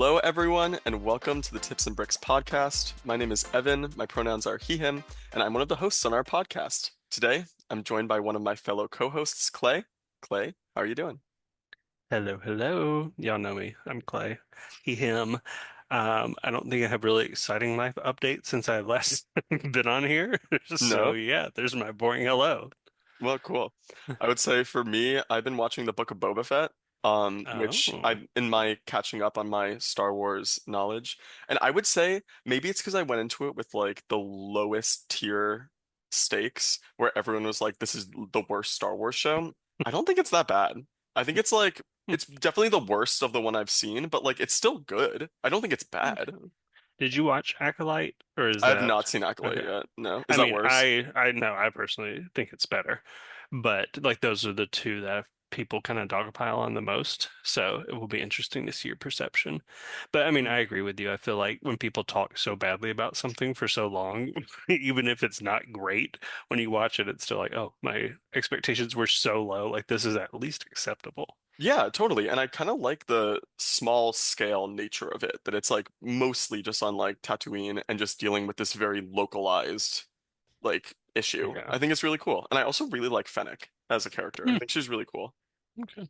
Hello, everyone, and welcome to the Tips and Bricks podcast. My name is Evan. My pronouns are he, him, and I'm one of the hosts on our podcast. Today, I'm joined by one of my fellow co-hosts, Clay. Clay, how are you doing? Hello, hello. Y'all know me. I'm Clay. He, him. I don't think I have really exciting life updates since I've last been on here. So No? yeah, there's my boring hello. Well, cool. I would say for me, I've been watching the Book of Boba Fett, which Oh, I'm in my catching up on my Star Wars knowledge. And I would say maybe it's because I went into it with like the lowest tier stakes, where everyone was like, this is the worst Star Wars show. I don't think it's that bad. I think it's like, it's definitely the worst of the one I've seen, but like, it's still good. I don't think it's bad. okay. Did you watch Acolyte, or is I have that not seen Acolyte okay? yet. No. Is I that mean, worse? I know I personally think it's better, but like those are the two that people kind of dogpile on the most. So it will be interesting to see your perception. But I mean, I agree with you. I feel like when people talk so badly about something for so long, even if it's not great, when you watch it, it's still like, oh, my expectations were so low. Like this is at least acceptable. Yeah, totally. And I kind of like the small scale nature of it, that it's like mostly just on like Tatooine and just dealing with this very localized like issue. Yeah. I think it's really cool. And I also really like Fennec as a character. I Hmm, think she's really cool. okay.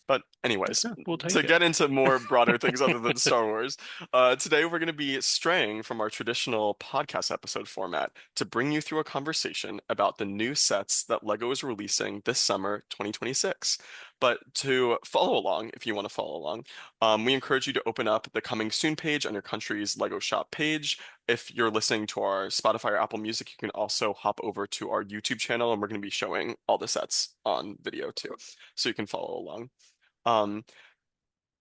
But anyways, Yeah, we'll to take it. get into more broader things other than Star Wars, today we're going to be straying from our traditional podcast episode format to bring you through a conversation about the new sets that LEGO is releasing this summer 2026. But to follow along, if you want to follow along, we encourage you to open up the coming soon page on your country's LEGO shop page. If you're listening to our Spotify or Apple Music, you can also hop over to our YouTube channel, and we're going to be showing all the sets on video too, so you can follow along. Um,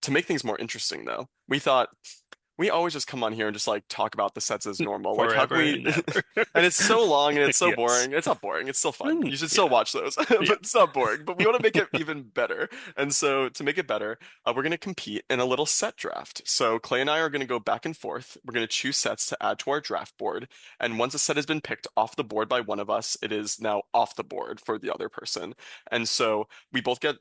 to make things more interesting, though, we thought we always just come on here and just like talk about the sets as normal. Like, how can Forever we? and ever. And it's so long and it's so Yes. boring. It's not boring. It's still fun. Mm, You should still yeah. watch those, but Yeah. it's not boring. But we want to make it even better. And so, to make it better, we're going to compete in a little set draft. So, Clay and I are going to go back and forth. We're going to choose sets to add to our draft board. And once a set has been picked off the board by one of us, it is now off the board for the other person. And so, we both get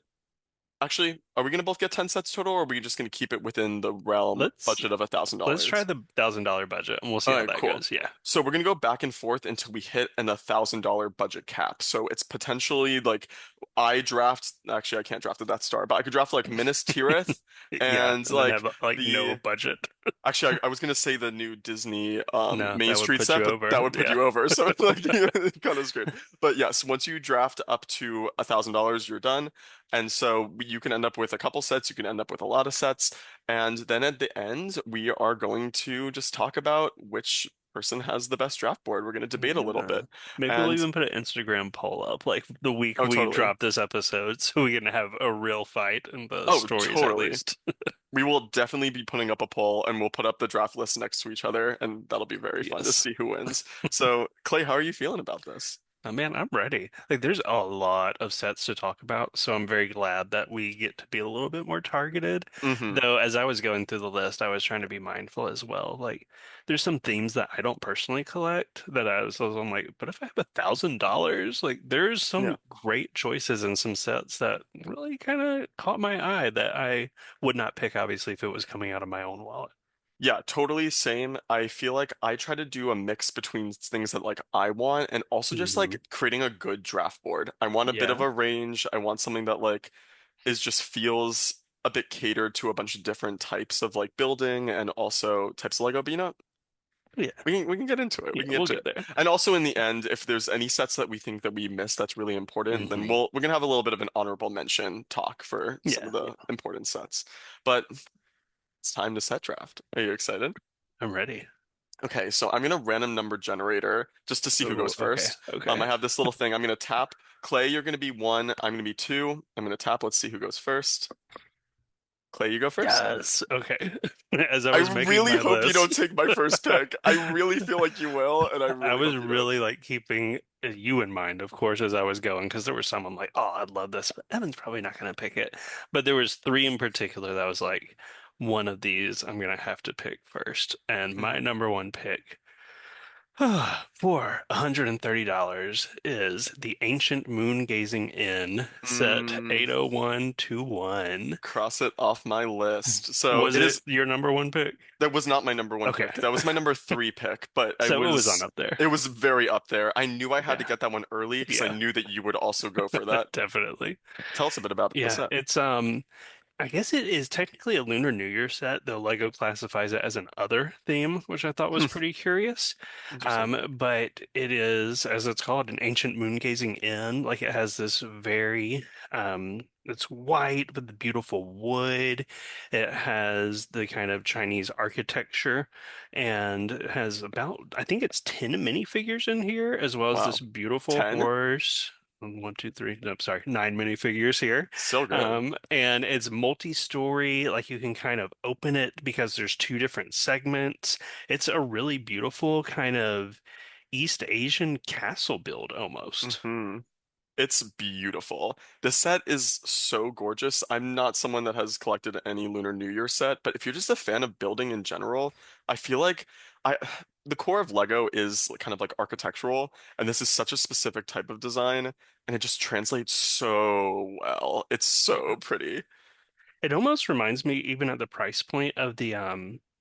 Actually, are we gonna both get 10 sets total, or are we just gonna keep it within the realm Let's budget of a thousand let's try dollars? the $1,000 budget and we'll see All how right, that cool. goes. Yeah. So we're gonna go back and forth until we hit an $1,000 budget cap. So it's potentially like I draft. Actually, I can't draft the Death Star, but I could draft like Minas Tirith Yeah. and And then like have like no the. budget. Actually, I was gonna say the new Disney No, Main that would Street put set, you but that over. would put Yeah. you over. So it's like kind of screwed. But yes, once you draft up to $1,000, you're done. And so you can end up with a couple sets, you can end up with a lot of sets, and then at the end, we are going to just talk about which person has the best draft board. We're going to debate a little Yeah. bit. Maybe we'll And even put an Instagram poll up like the week oh, we totally. drop this episode so we can have a real fight in the Oh, stories at totally. least. We will definitely be putting up a poll and we'll put up the draft list next to each other, and that'll be very fun to Yes. see who wins. So, Clay, how are you feeling about this? Oh, man, I'm ready. Like, there's a lot of sets to talk about, so I'm very glad that we get to be a little bit more targeted. Hmm. Though, as I was going through the list, I was trying to be mindful as well. Like, there's some themes that I don't personally collect that I'm like, but if I have $1,000, like, there's Yeah. some great choices and some sets that really kind of caught my eye that I would not pick, obviously, if it was coming out of my own wallet. Yeah, totally same. I feel like I try to do a mix between things that like I want and also just Hmm. like creating a good draft board. I want a bit of Yeah. a range. I want something that like is just feels a bit catered to a bunch of different types of like building and also types of Lego. But Yeah. we can get into it. We Yeah. can get We'll into get it. there. And also in the end, if there's any sets that we think that we missed that's really important, then Hmm. we're gonna have a little bit of an honorable mention talk for some of Yeah. the important sets. But it's time to set draft. Are you excited? I'm ready. Okay, so I'm gonna random number generator just to see who Oh, goes okay. first. I Okay. have this little thing. I'm gonna tap. Clay, you're gonna be one. I'm gonna be two. I'm gonna tap. Let's see who goes first. Clay, you go first. Yes. Okay. As I I was making really my hope you don't list, take my first pick. I really feel like you will, and I I really was hope you don't. really like keeping you in mind, of course, as I was going, because there were some I'm like, oh, I'd love this, but Evan's probably not going to pick it. But there was three in particular that was like, one of these I'm going to have to pick first. And my Mhm. number one pick For $130 is the Ancient Moon Gazing Inn set Mm, 80121. cross it off my list. So Was it it is. your number one pick? That was not my number one Okay. pick. That was my number three pick, but I So it was on was. up there. It was very up there. I knew I had to Yeah. get that one early because I Yeah, knew that you would also go for that. definitely. Tell us a bit about the Yeah, set. it's I guess it is technically a Lunar New Year set, though Lego classifies it as an other theme, which I thought was Hmm, pretty curious. interesting. But it is, as it's called, an ancient moon gazing inn. Like it has this very, it's white with the beautiful wood. It has the kind of Chinese architecture and it has about, I think it's 10 minifigures in here, as well as this Wow. beautiful 10? horse. One, two, three. No, sorry, nine minifigures here. Still good. And it's multi-story, like you can kind of open it because there's two different segments. It's a really beautiful kind of East Asian castle build almost. Hmm. It's beautiful. The set is so gorgeous. I'm not someone that has collected any Lunar New Year set, but if you're just a fan of building in general, I feel like I the core of Lego is kind of like architectural, and this is such a specific type of design, and it just translates so well. It's so Yeah. pretty. It almost reminds me, even at the price point, of the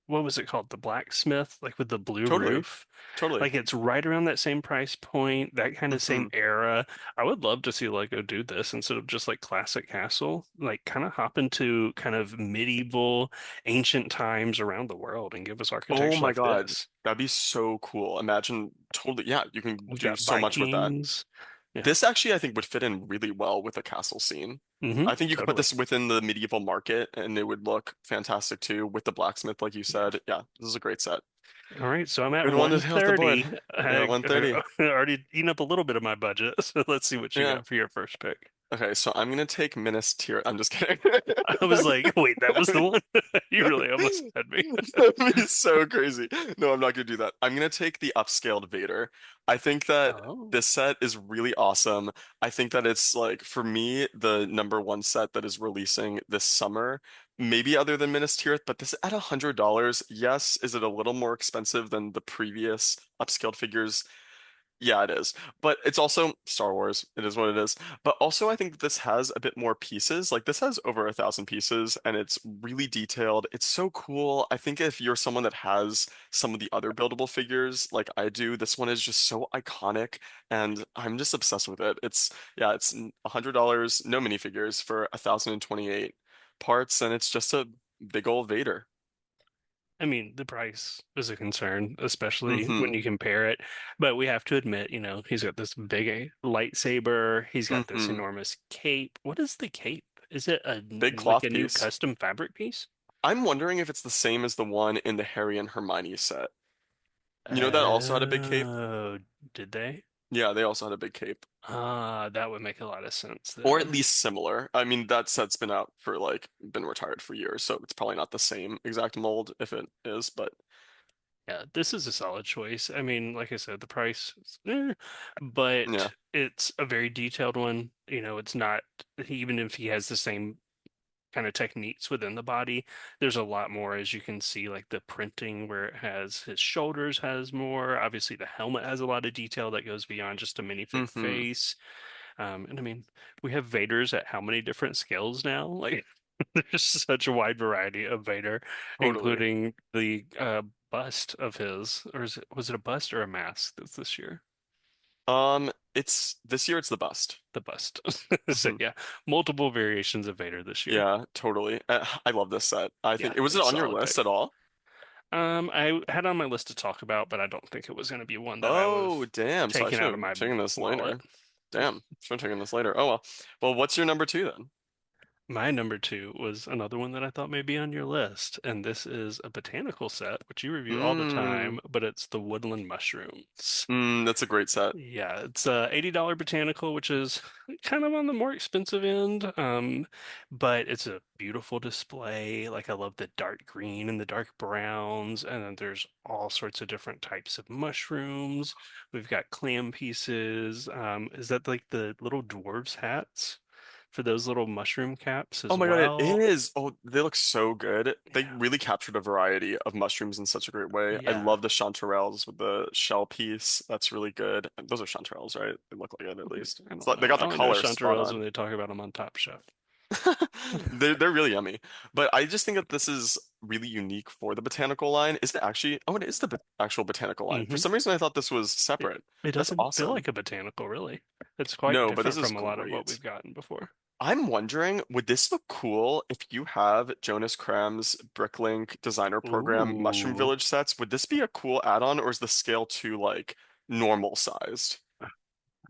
what was it called? The blacksmith, like with the blue Totally. roof. Totally. Like it's right around that same price point, that kind of Hmm. same era. I would love to see Lego do this instead of just like classic castle, like kind of hop into kind of medieval, ancient times around the world and give us Oh architecture my like God. this. That'd be so cool. Imagine totally, yeah, you can We've do got so much with that. Vikings. Yeah. This actually, I think, would fit in really well with a castle scene. I think you could put Totally. this within the medieval market and it would look fantastic too with the blacksmith, like you Yeah. said. Yeah, this is a great set. All right, so I'm at Good one to hit off the board. 130. You're at I 130. already eaten up a little bit of my budget, so let's see what you Yeah. got for your first pick. Okay, so I'm gonna take Minas Tirith. I'm just kidding. I was like, wait, that was the one? You really almost had me. That'd be so crazy. No, I'm not gonna do that. I'm gonna take the upscaled Vader. I think that Oh. this set is really awesome. I think that it's like for me the number one set that is releasing this summer. Maybe other than Minas Tirith, but this at $100, yes, is it a little more expensive than the previous upscaled figures? Yeah, it is. But it's also Star Wars. It is what it is. But also, I think that this has a bit more pieces. Like, this has over 1,000 pieces and it's really detailed. It's so cool. I think if you're someone that has some of the other buildable figures like I do, this one is just so iconic and I'm just obsessed with it. Yeah, it's $100, no minifigures for 1,028 parts, and it's just a big old Vader. I mean, the price is a concern, especially when Mm-hmm. you compare it. But we have to admit, he's got this big lightsaber. He's got this Mm-hmm. enormous cape. What is the cape? Is it Big like a cloth new piece. custom fabric piece? I'm wondering if it's the same as the one in the Harry and Hermione set. You know that also had a big cape? Oh, did they? Yeah, they also had a big cape. Ah, that would make a lot of sense Or at then. least similar. I mean, that set's been out for like been retired for years, so it's probably not the same exact mold if it is, but Yeah, this is a solid choice. I mean, like I said, the price, yeah. but it's a very detailed one. It's not, even if he has the same kind of techniques within the body, there's a lot more, as you can see, like the printing where it has his shoulders has more. Obviously, the helmet has a lot of detail that goes beyond just a minifig Hmm. face. And I mean, we have Vaders at how many different scales now? Like, there's such a wide variety of Vader, Totally. including the bust of his, or was it a bust or a mask that's this year? It's this year it's the bust. The bust. So Hmm. yeah, multiple variations of Vader this year. Yeah, totally. I love this set. I think Yeah, it was it it's a on your solid list pick. at all? I had on my list to talk about, but I don't think it was going to be one that I would Oh, have damn. So I taken should out of have my taken this wallet. later. Damn. Should have taken this later. Oh well. Well, what's your number two then? My number two was another one that I thought may be on your list, and this is a botanical set, which you review all the Mmm. time, but it's the woodland mushrooms. That's a great set. Yeah, it's a $80 botanical, which is kind of on the more expensive end, but it's a beautiful display. Like I love the dark green and the dark browns, and then there's all sorts of different types of mushrooms. We've got clam pieces. Is that like the little dwarves hats for those little mushroom caps Oh as my God, it well. is. Oh, they look so good. They Yeah. really captured a variety of mushrooms in such a great way. I Yeah. love the chanterelles with the shell piece. That's really good. Those are chanterelles, right? They look like it at least. I It's don't like they know. got I the only know color spot chanterelles on. when they talk about them on Top Chef. They're really yummy. But I just think that this is really unique for the botanical line. Is it actually? Oh, it is the actual botanical line. For Hmm. some reason, I thought this was It, separate. it That's doesn't feel awesome. like a botanical, really. It's quite No, but this different is from a lot of what great. we've gotten before. I'm wondering, would this look cool if you have Jonas Kram's Bricklink designer program Mushroom Ooh. Village sets? Would this be a cool add-on, or is the scale too like normal sized?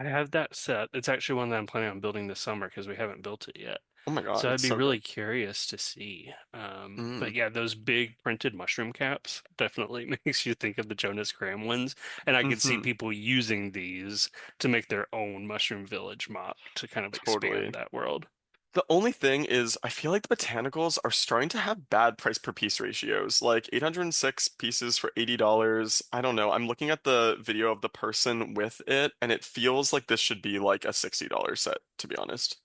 I have that set. It's actually one that I'm planning on building this summer because we haven't built it yet. Oh my God, So I'd it's be so good. really curious to see. But Mm. yeah, those big printed mushroom caps definitely makes you think of the Jonas Graham ones. And I could see Hmm. people using these to make their own Mushroom Village mop to kind of expand Totally. that world. The only thing is, I feel like the botanicals are starting to have bad price per piece ratios. Like 806 pieces for $80. I don't know. I'm looking at the video of the person with it, and it feels like this should be like a $60 set, to be honest.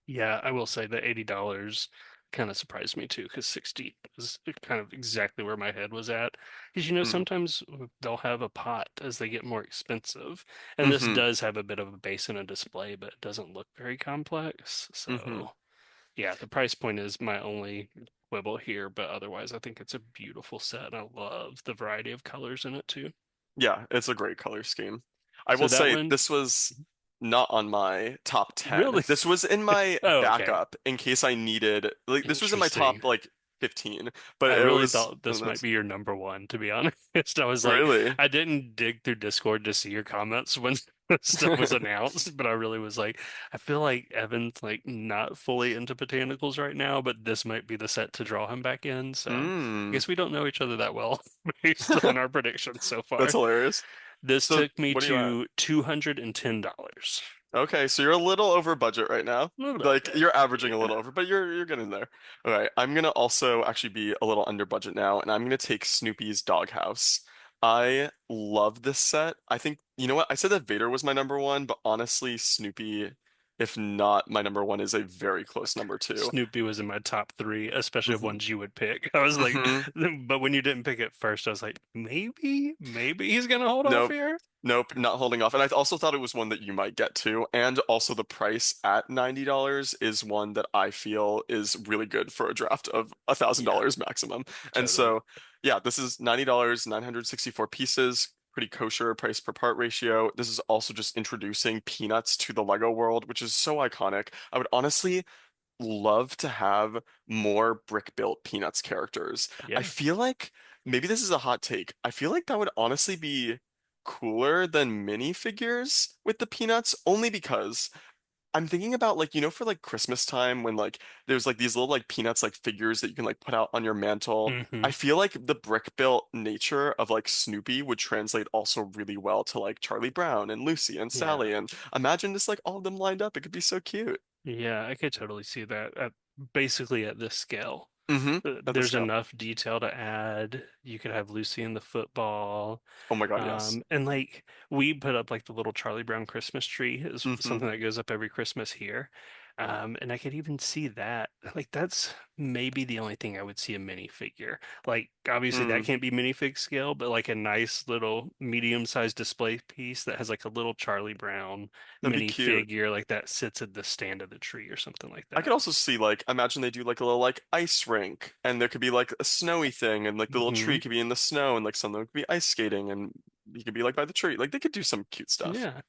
Yeah, I will say that $80 kind of surprised me too, because 60 is kind of exactly where my head was at. Because Mm. sometimes they'll have a pot as they get more expensive. And this Hmm. does have a bit of a base and a display, but it doesn't look very complex. Hmm. So yeah, the price point is my only quibble here, but otherwise I think it's a beautiful set and I love the variety of colors in it too. Yeah, it's a great color scheme. I So will that say one, this was not on my top 10. really? This was in my Oh, okay. backup in case I needed, like, this was in my Interesting. top, like, 15, but I it really was thought one of this might those. be your number one, to be honest. I was like, Really? I didn't dig through Discord to see your comments when this stuff was announced, but I really was like, I feel like Evan's like not fully into botanicals right now, but this might be the set to draw him back in. So I Mm. guess we don't know each other that well based on our predictions so That's far. hilarious. This So, took me what are you at? to $210. Okay, so you're a little over budget right now. A little Like bit. you're averaging a Yeah. little over, but you're getting there. Okay, I'm gonna also actually be a little under budget now, and I'm gonna take Snoopy's Doghouse. I love this set. I think you know what? I said that Vader was my number one, but honestly, Snoopy, if not my number one, is a very close number two. Snoopy was in my top three, especially of Hmm. ones you would pick. I was like, Hmm. but when you didn't pick it first, I was like, maybe he's gonna hold off Nope. here. Nope, not holding off. And I also thought it was one that you might get to. And also the price at $90 is one that I feel is really good for a draft of Yeah, $1,000 maximum. And totally. so, yeah, this is $90, 964 pieces, pretty kosher price per part ratio. This is also just introducing Peanuts to the Lego world, which is so iconic. I would honestly love to have more brick-built Peanuts characters. I Yeah. feel like maybe this is a hot take. I feel like that would honestly be cooler than minifigures with the Peanuts, only because I'm thinking about like, for like Christmas time when like there's like these little like Peanuts like figures that you can like put out on your mantle. Hmm. I feel like the brick-built nature of like Snoopy would translate also really well to like Charlie Brown and Lucy and Yeah. Sally and imagine just like all of them lined up. It could be so cute. Yeah, I could totally see that at basically at this scale. Hmm. At the There's scale. enough detail to add. You could have Lucy in the football. Oh my God, yes. And like we put up like the little Charlie Brown Christmas tree is Hmm. something that goes up every Christmas here. And I could even see that. Like that's maybe the only thing I would see a minifigure. Like obviously that Mm. can't be minifig scale, but like a nice little medium-sized display piece that has like a little Charlie Brown That'd be cute. minifigure like that sits at the stand of the tree or something like I could that. also see like imagine they do like a little like ice rink and there could be like a snowy thing and like the little Hmm. tree could be in the snow and like something could be ice skating and you could be like by the tree. Like they could do some cute stuff. Yeah.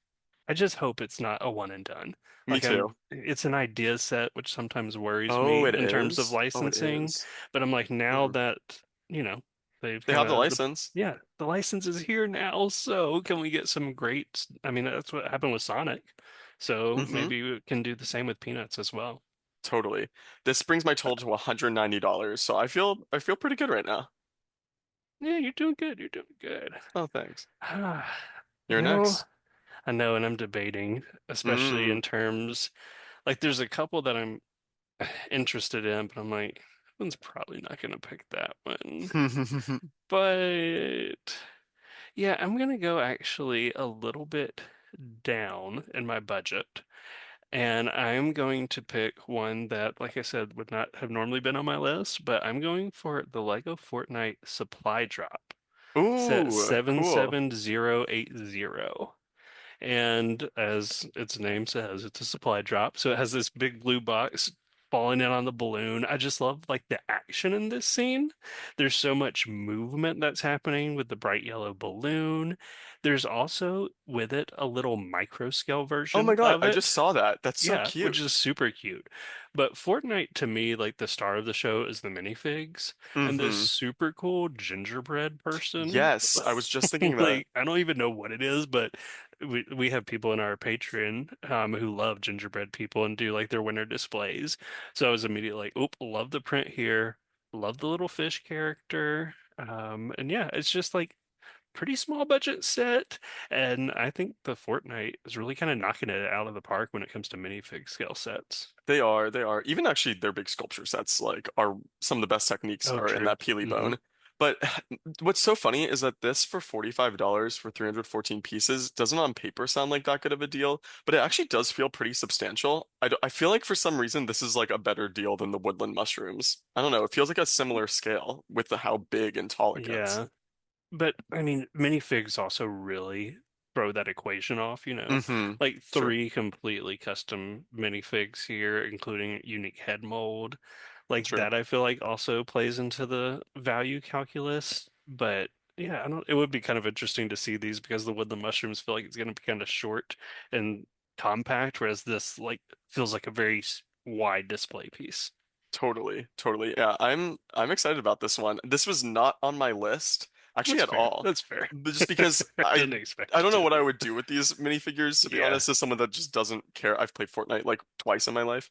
I just hope it's not a one and done. Me too. It's an idea set, which sometimes worries Oh, me it in terms of is? Oh, it licensing. is. But I'm like, now Mm. that, you know, they've They kind have the of, license. yeah, the license is here now. So can we get some great, I mean, that's what happened with Sonic. So Hmm. maybe we can do the same with Peanuts as well. Totally. This brings my total to $190. So I feel pretty good right now. Yeah, you're doing good. You're doing good. Oh, thanks. Ah, you You're know, next. I know, and I'm debating, especially Mm. in terms, like, there's a couple that I'm interested in, but I'm like, that one's probably not gonna pick that one. But yeah, I'm gonna go actually a little bit down in my budget. And I'm going to pick one that, like I said, would not have normally been on my list, but I'm going for the Lego Fortnite supply drop, set Ooh, cool. 77080. And as its name says, it's a supply drop. So it has this big blue box falling in on the balloon. I just love like the action in this scene. There's so much movement that's happening with the bright yellow balloon. There's also with it a little micro scale Oh my version God, of I just it. saw that. That's so Yeah, which cute. is super cute. But Fortnite to me, like the star of the show is the minifigs and this Mm-hmm. super cool gingerbread person. Yes, I was just thinking that. Like I don't even know what it is, but we have people in our Patreon who love gingerbread people and do like their winter displays. So I was immediately like, "Oop, love the print here. Love the little fish character." And yeah, it's just like pretty small budget set, and I think the Fortnite is really kind of knocking it out of the park when it comes to minifig scale sets. They are, they are. Even actually their big sculpture sets like are some of the best techniques Oh, are in true. that Peely Hmm. Bone. But what's so funny is that this for $45 for 314 pieces doesn't on paper sound like that good of a deal, but it actually does feel pretty substantial. I feel like for some reason this is like a better deal than the woodland mushrooms. I don't know, it feels like a similar scale with how big and tall it gets. Yeah. But I mean, minifigs also really throw that equation off, you know? Mm-hmm. Like Sure. three completely custom minifigs here, including unique head mold. Like True. that I feel like also plays into the value calculus. But yeah, I don't it would be kind of interesting to see these because the woodland mushrooms feel like it's gonna be kind of short and compact, whereas this like feels like a very wide display piece. Totally, totally. Yeah, I'm excited about this one. This was not on my list actually That's at fair. all. That's fair. But just because I I didn't expect I you don't know to. what I would do with these minifigures, to be Yeah. honest, as someone that just doesn't care. I've played Fortnite like twice in my life.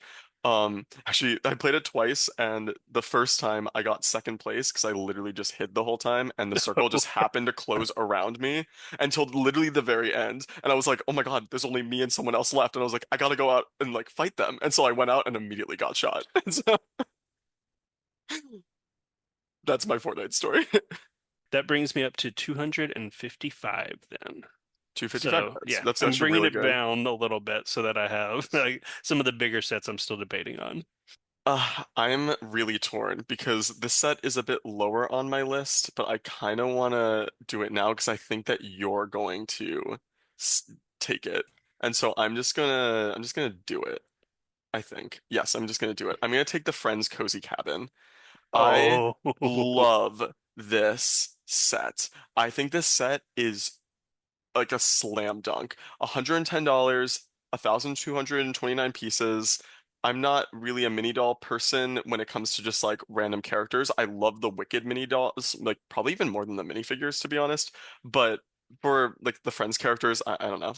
Actually, I played it twice, and the first time I got second place because I literally just hid the whole time, and the circle just happened to close around me until literally the very end. And I was like, oh my God, there's only me and someone else left. And I was like, I gotta go out and like fight them. And so I went out and immediately got shot. And so that's my Fortnite story. That brings me up to 255 then. 255 So, cards. yeah, That's I'm actually bringing really it good. down a little bit so that I have like some of the bigger sets I'm still debating on. I'm really torn because this set is a bit lower on my list, but I kind of want to do it now because I think that you're going to s take it. And so I'm just gonna do it, I think. Yes, I'm just gonna do it. I'm gonna take the Friends Cozy Cabin. I Oh, love this set. I think this set is like a slam dunk. $110, 1,229 pieces. I'm not really a mini doll person when it comes to just like random characters. I love the Wicked mini dolls, like probably even more than the minifigures, to be honest. But for like the Friends characters, I don't know.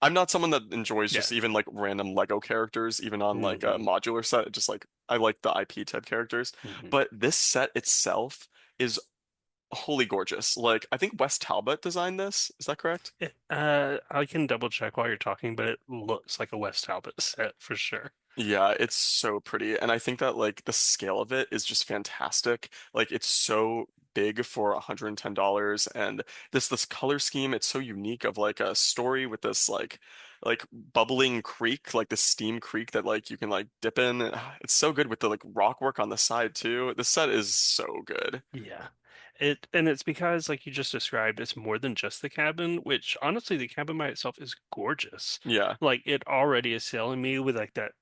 I'm not someone that enjoys yeah. just even like random Lego characters, even on like a Hmm. modular set. Just like I like the IP type characters. Hmm. But this set itself is holy gorgeous. Like I think Wes Talbot designed this. Is that correct? I can double check while you're talking, but it looks like a West Talbot set for sure. Yeah, it's so pretty. And I think that like the scale of it is just fantastic. Like it's so big for $110 and this color scheme, it's so unique of like a story with this like bubbling creek, like the steam creek that like you can like dip in. It's so good with the like rock work on the side too. This set is so good. Yeah. It's because like you just described, it's more than just the cabin, which honestly the cabin by itself is gorgeous. Yeah. Like it already is selling me with like that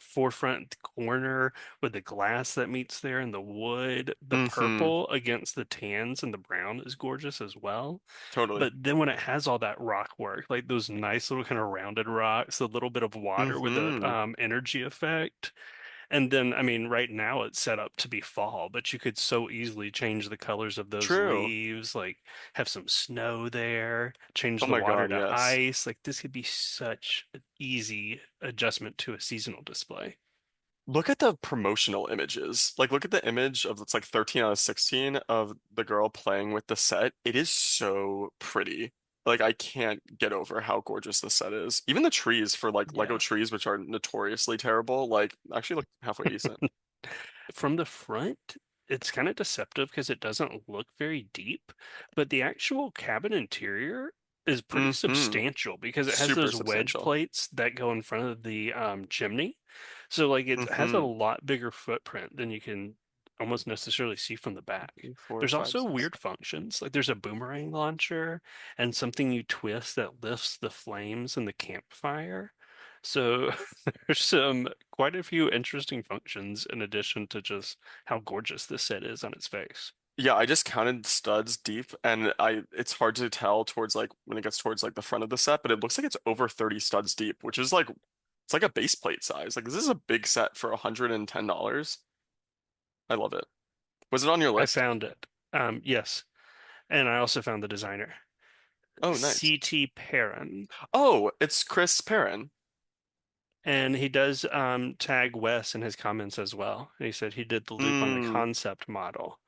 forefront corner with the glass that meets there and the wood. The Mm-hmm. purple against the tans and the brown is gorgeous as well. Totally. But then when it has all that rock work, like those nice little kind of rounded rocks, a little bit of water with the Mm-hmm. energy effect. And then, I mean, right now it's set up to be fall, but you could so easily change the colors of those True. leaves, like have some snow there, change Oh the my water God, to yes. ice. Like this could be such an easy adjustment to a seasonal display. Look at the promotional images. Like, look at the image of it's like 13 out of 16 of the girl playing with the set. It is so pretty. Like, I can't get over how gorgeous the set is. Even the trees for like Lego Yeah. trees, which are notoriously terrible, like actually look halfway decent. From the front, it's kind of deceptive because it doesn't look very deep, but the actual cabin interior is pretty Mm-hmm. substantial because it has Super those wedge substantial. plates that go in front of the chimney. So like it has a Mm-hmm. lot bigger footprint than you can almost necessarily see from the back. Three, four, There's five, also six. weird functions. Like there's a boomerang launcher and something you twist that lifts the flames in the campfire. So there's quite a few interesting functions in addition to just how gorgeous this set is on its face. Yeah, I just counted studs deep, and I it's hard to tell towards like when it gets towards like the front of the set, but it looks like it's over 30 studs deep, which is like it's like a base plate size. Like this is a big set for $110. I love it. Was it on your I list? found it. Yes. And I also found the designer, Oh, nice. C.T. Perrin. Oh, it's Chris Perrin. And he does tag Wes in his comments as well. And he said he did the loop on the Mm, concept model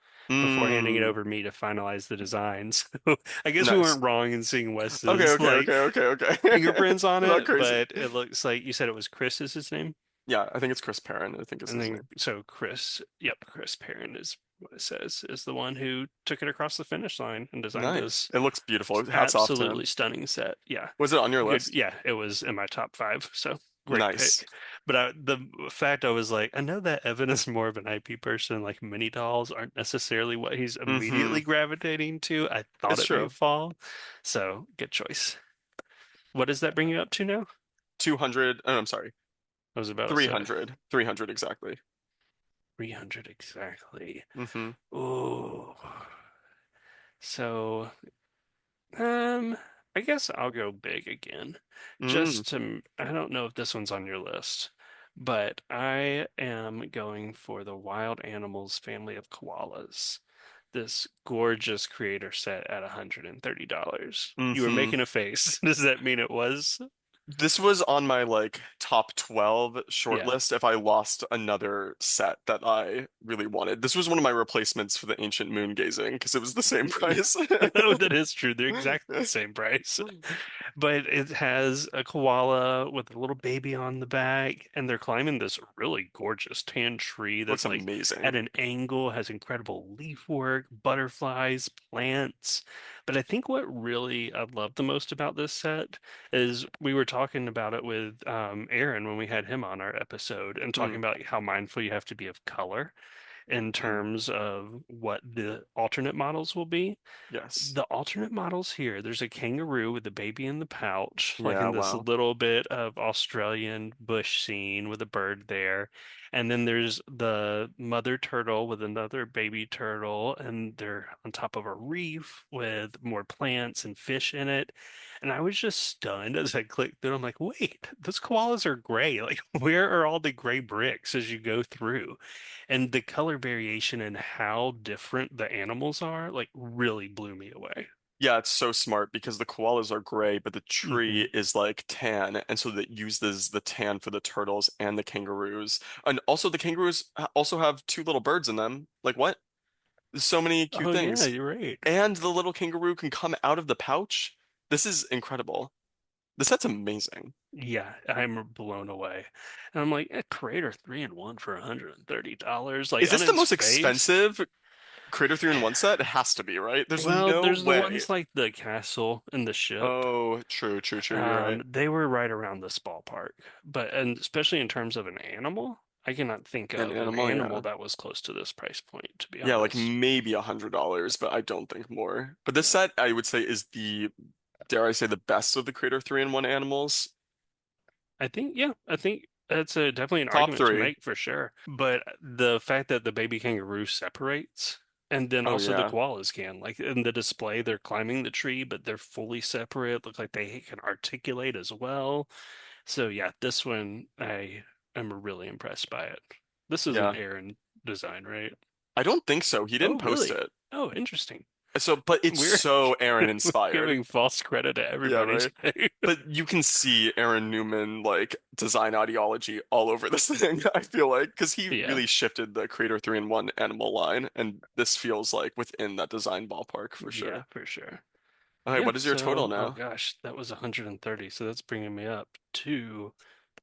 before handing it mm. over to me to finalize the designs. So I guess we Nice. weren't wrong in seeing Okay, Wes's okay, like okay, okay, okay. fingerprints on Not it, crazy. but it looks like you said it was Chris is his name. Yeah, I think it's Chris Perrin, I think is And his then name. so Chris, yep, Chris Perrin is what it says, is the one who took it across the finish line and designed Nice. this It looks beautiful. Hats off to absolutely him. stunning set. Yeah. Was it on your Good. list? Yeah, it was in my top five. So great Nice. pick. But the fact I was like, I know that Evan is more of an IP person, like mini dolls aren't necessarily what he's Mm-hmm. immediately gravitating to. I thought It's it may true. fall. So good choice. What does that bring you up to now? 200, oh, I'm sorry. I was about to say 300. 300 exactly. 300 exactly. Mm-hmm. Ooh. So Um, I guess I'll go big again. Mm. Just to, I don't know if this one's on your list, but I am going for the Wild Animals family of koalas. This gorgeous creator set at $130. You were Mm-hmm. making a face. Does that mean it was? This was on my like top 12 Yeah. shortlist if I lost another set that I really wanted. This was one of my replacements for the Ancient Moon Gazing because it was the same price. Oh, that is true. They're exactly the same price. But it has a koala with a little baby on the back, and they're climbing this really gorgeous tan tree Looks that's like at amazing. an angle, has incredible leaf work, butterflies, plants. But I think what really I love the most about this set is we were talking about it with Aaron when we had him on our episode and talking Mm, about how mindful you have to be of color in mm, terms of what the alternate models will be. yes. The alternate models here, there's a kangaroo with the baby in the pouch, like Yeah, in this wow. little bit of Australian bush scene with a bird there. And then there's the mother turtle with another baby turtle, and they're on top of a reef with more plants and fish in it. And I was just stunned as I clicked through. I'm like, wait, those koalas are gray. Like, where are all the gray bricks as you go through? And the color variation and how different the animals are, like, really blew me away. Yeah, it's so smart because the koalas are gray, but the Hmm. tree is like tan, and so that uses the tan for the turtles and the kangaroos. And also the kangaroos also have two little birds in them. Like what? There's so many cute Oh yeah, things. you're right. And the little kangaroo can come out of the pouch. This is incredible. This set's amazing. Yeah, I'm blown away. And I'm like, Creator 3-in-1 for $130. Like Is on this the its most face. expensive Creator 3 in 1 set? It has to be, right? There's Well, no there's the way. ones like the castle and the ship. Oh, true, true, true. You're right. They were right around this ballpark. But and especially in terms of an animal, I cannot think An of an animal, animal yeah. that was close to this price point, to be Yeah, like honest. maybe $100, but I don't think more. But this set, I would say, is the, dare I say, the best of the Creator 3 in 1 animals. I think, yeah, I think that's definitely an Top argument to three. make for sure. But the fact that the baby kangaroo separates, and then Oh, also the yeah. koalas can, like in the display, they're climbing the tree, but they're fully separate. Look like they can articulate as well. So yeah, this one I am really impressed by it. This is an Yeah. Aaron design, right? I don't think so. He Oh, didn't post really? it. Oh, interesting. So, but it's We're so Aaron we're inspired. giving false credit to Yeah, everybody right. today. But you can see Aaron Newman like design ideology all over this thing, I feel like, because he Yeah, really shifted the Creator 3 in 1 animal line, and this feels like within that design ballpark for yeah, sure. for sure. All right, Yeah, what is your total so oh now? gosh, that was 130, so that's bringing me up to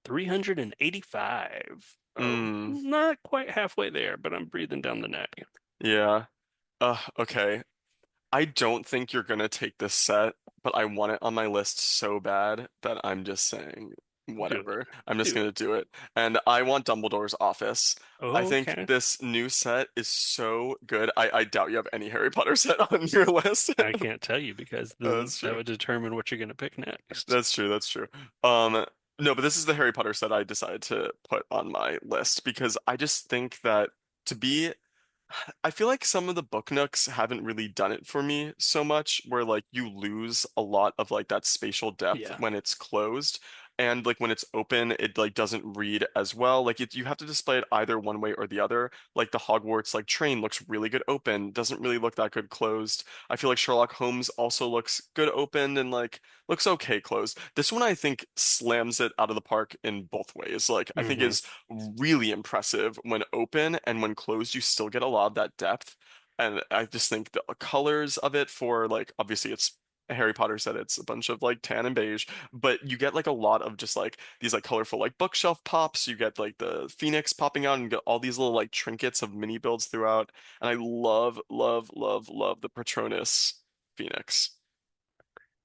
385. Oh, Hmm. not quite halfway there, but I'm breathing down the neck. Yeah. Okay. I don't think you're gonna take this set, but I want it on my list so bad that I'm just saying Do it. whatever. I'm just Do gonna it. do it. And I want Dumbledore's office. I think Okay. this new set is so good. I doubt you have any Harry Potter set on your list. I can't tell you because then That's that true. would determine what you're going to pick next. That's true. That's true. Um, no, but this is the Harry Potter set I decided to put on my list because I just think that to be I feel like some of the book nooks haven't really done it for me so much, where like you lose a lot of like that spatial depth Yeah. when it's closed. And like when it's open, it like doesn't read as well. Like you have to display it either one way or the other. Like the Hogwarts like train looks really good open, doesn't really look that good closed. I feel like Sherlock Holmes also looks good open and like looks okay closed. This one I think slams it out of the park in both ways. Like I think Hmm. is really impressive when open, and when closed you still get a lot of that depth. And I just think the colors of it, for like obviously it's a Harry Potter set, it's a bunch of like tan and beige, but you get like a lot of just like these like colorful like bookshelf pops. You get like the Phoenix popping out and you get all these little like trinkets of mini builds throughout. And I love, love, love, love the Patronus Phoenix.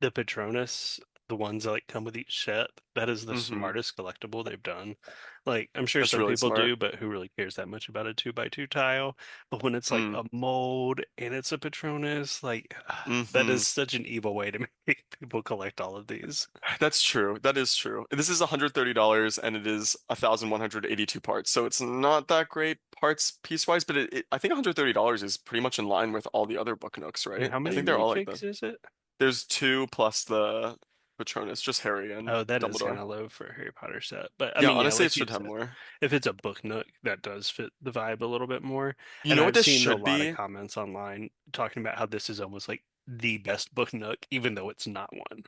The Patronus, the ones that like come with each set, that is the Hmm. smartest collectible they've done. Like, I'm sure That's some really people smart. do, but who really cares that much about a 2x2 tile? But when it's like Mm. a mold and it's a Patronus, like that Hmm. is such an evil way to make people collect all of these. That's true. That is true. This is $130 and it is 1,182 parts. So it's not that great parts piece-wise, but I think $130 is pretty much in line with all the other book nooks, And right? how I many think they're all like that. minifigs is it? There's two plus the Patronus, just Harry and Oh, that is kind Dumbledore. of low for a Harry Potter set. But I Yeah, mean, yeah, honestly, it like you should have said, more. if it's a book nook, that does fit the vibe a little bit more. You And know what I've this seen a should lot of be? comments online talking about how this is almost like the best book nook, even though it's not one.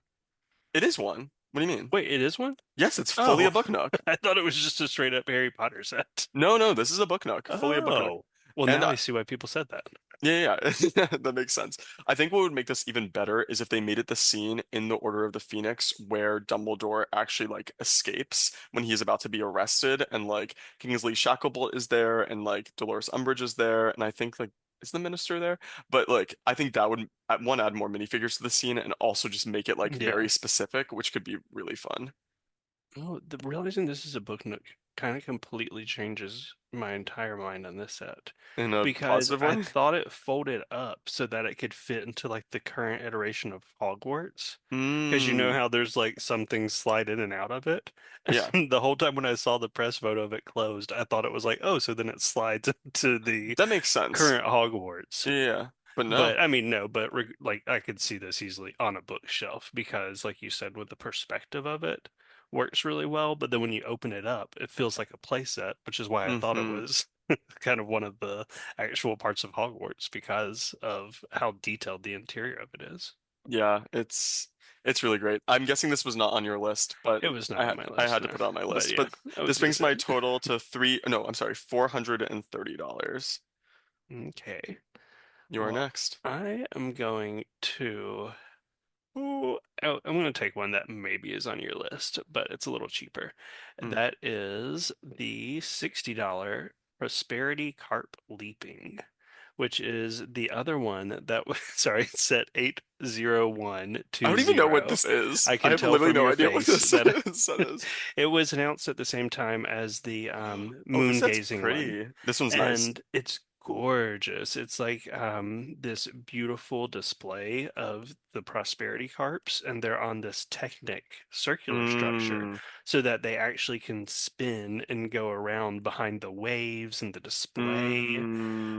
It is one. What do you mean? Wait, it is one? Yes, it's fully a Oh, book nook. I thought it was just a straight up Harry Potter set. No, no, this is a book nook, fully a book nook. Oh, well, And now I see why people said that. yeah, yeah, that makes sense. I think what would make this even better is if they made it the scene in the Order of the Phoenix where Dumbledore actually like escapes when he's about to be arrested, and like Kingsley Shacklebolt is there, and like Dolores Umbridge is there, and I think like is the Minister there? But like I think that would one add more minifigures to the scene and also just make it like Yeah. very specific, which could be really fun Oh, realizing this is a book nook kind of completely changes my entire mind on this set in a because positive I way. thought it folded up so that it could fit into like the current iteration of Hogwarts. Because you know Mm, how there's like some things slide in and out of it. yeah, And the whole time when I saw the press photo of it closed, I thought it was like, oh, so then it slides into the that makes sense. current Hogwarts. Yeah, but no. But I mean, no, but like I could see this easily on a bookshelf because, like you said, with the perspective of it, works really well. But then when you open it up, it feels like a playset, which is why I thought it Hmm. was kind of one of the actual parts of Hogwarts because of how detailed the interior of it is. Yeah, it's really great. I'm guessing this was not on your list, but It was not on my I list, had to no. put it on my But list. yeah, But I was this gonna brings say, my total to three, no, I'm sorry, $430. okay. You are Well, next. I am going to. Ooh, I'm going to take one that maybe is on your list, but it's a little cheaper. Mm. That is the $60 Prosperity Carp Leaping, which is the other one that was, sorry, set I don't even know what 80120. this is. I I can have tell literally from no your idea what face this that is. That is. it was announced at the same time as the Oh, this moon set's gazing one, pretty. This one's nice. and it's gorgeous. It's like this beautiful display of the prosperity carps, and they're on this Technic circular structure Mm, so that they actually can spin and go around behind the waves and the display.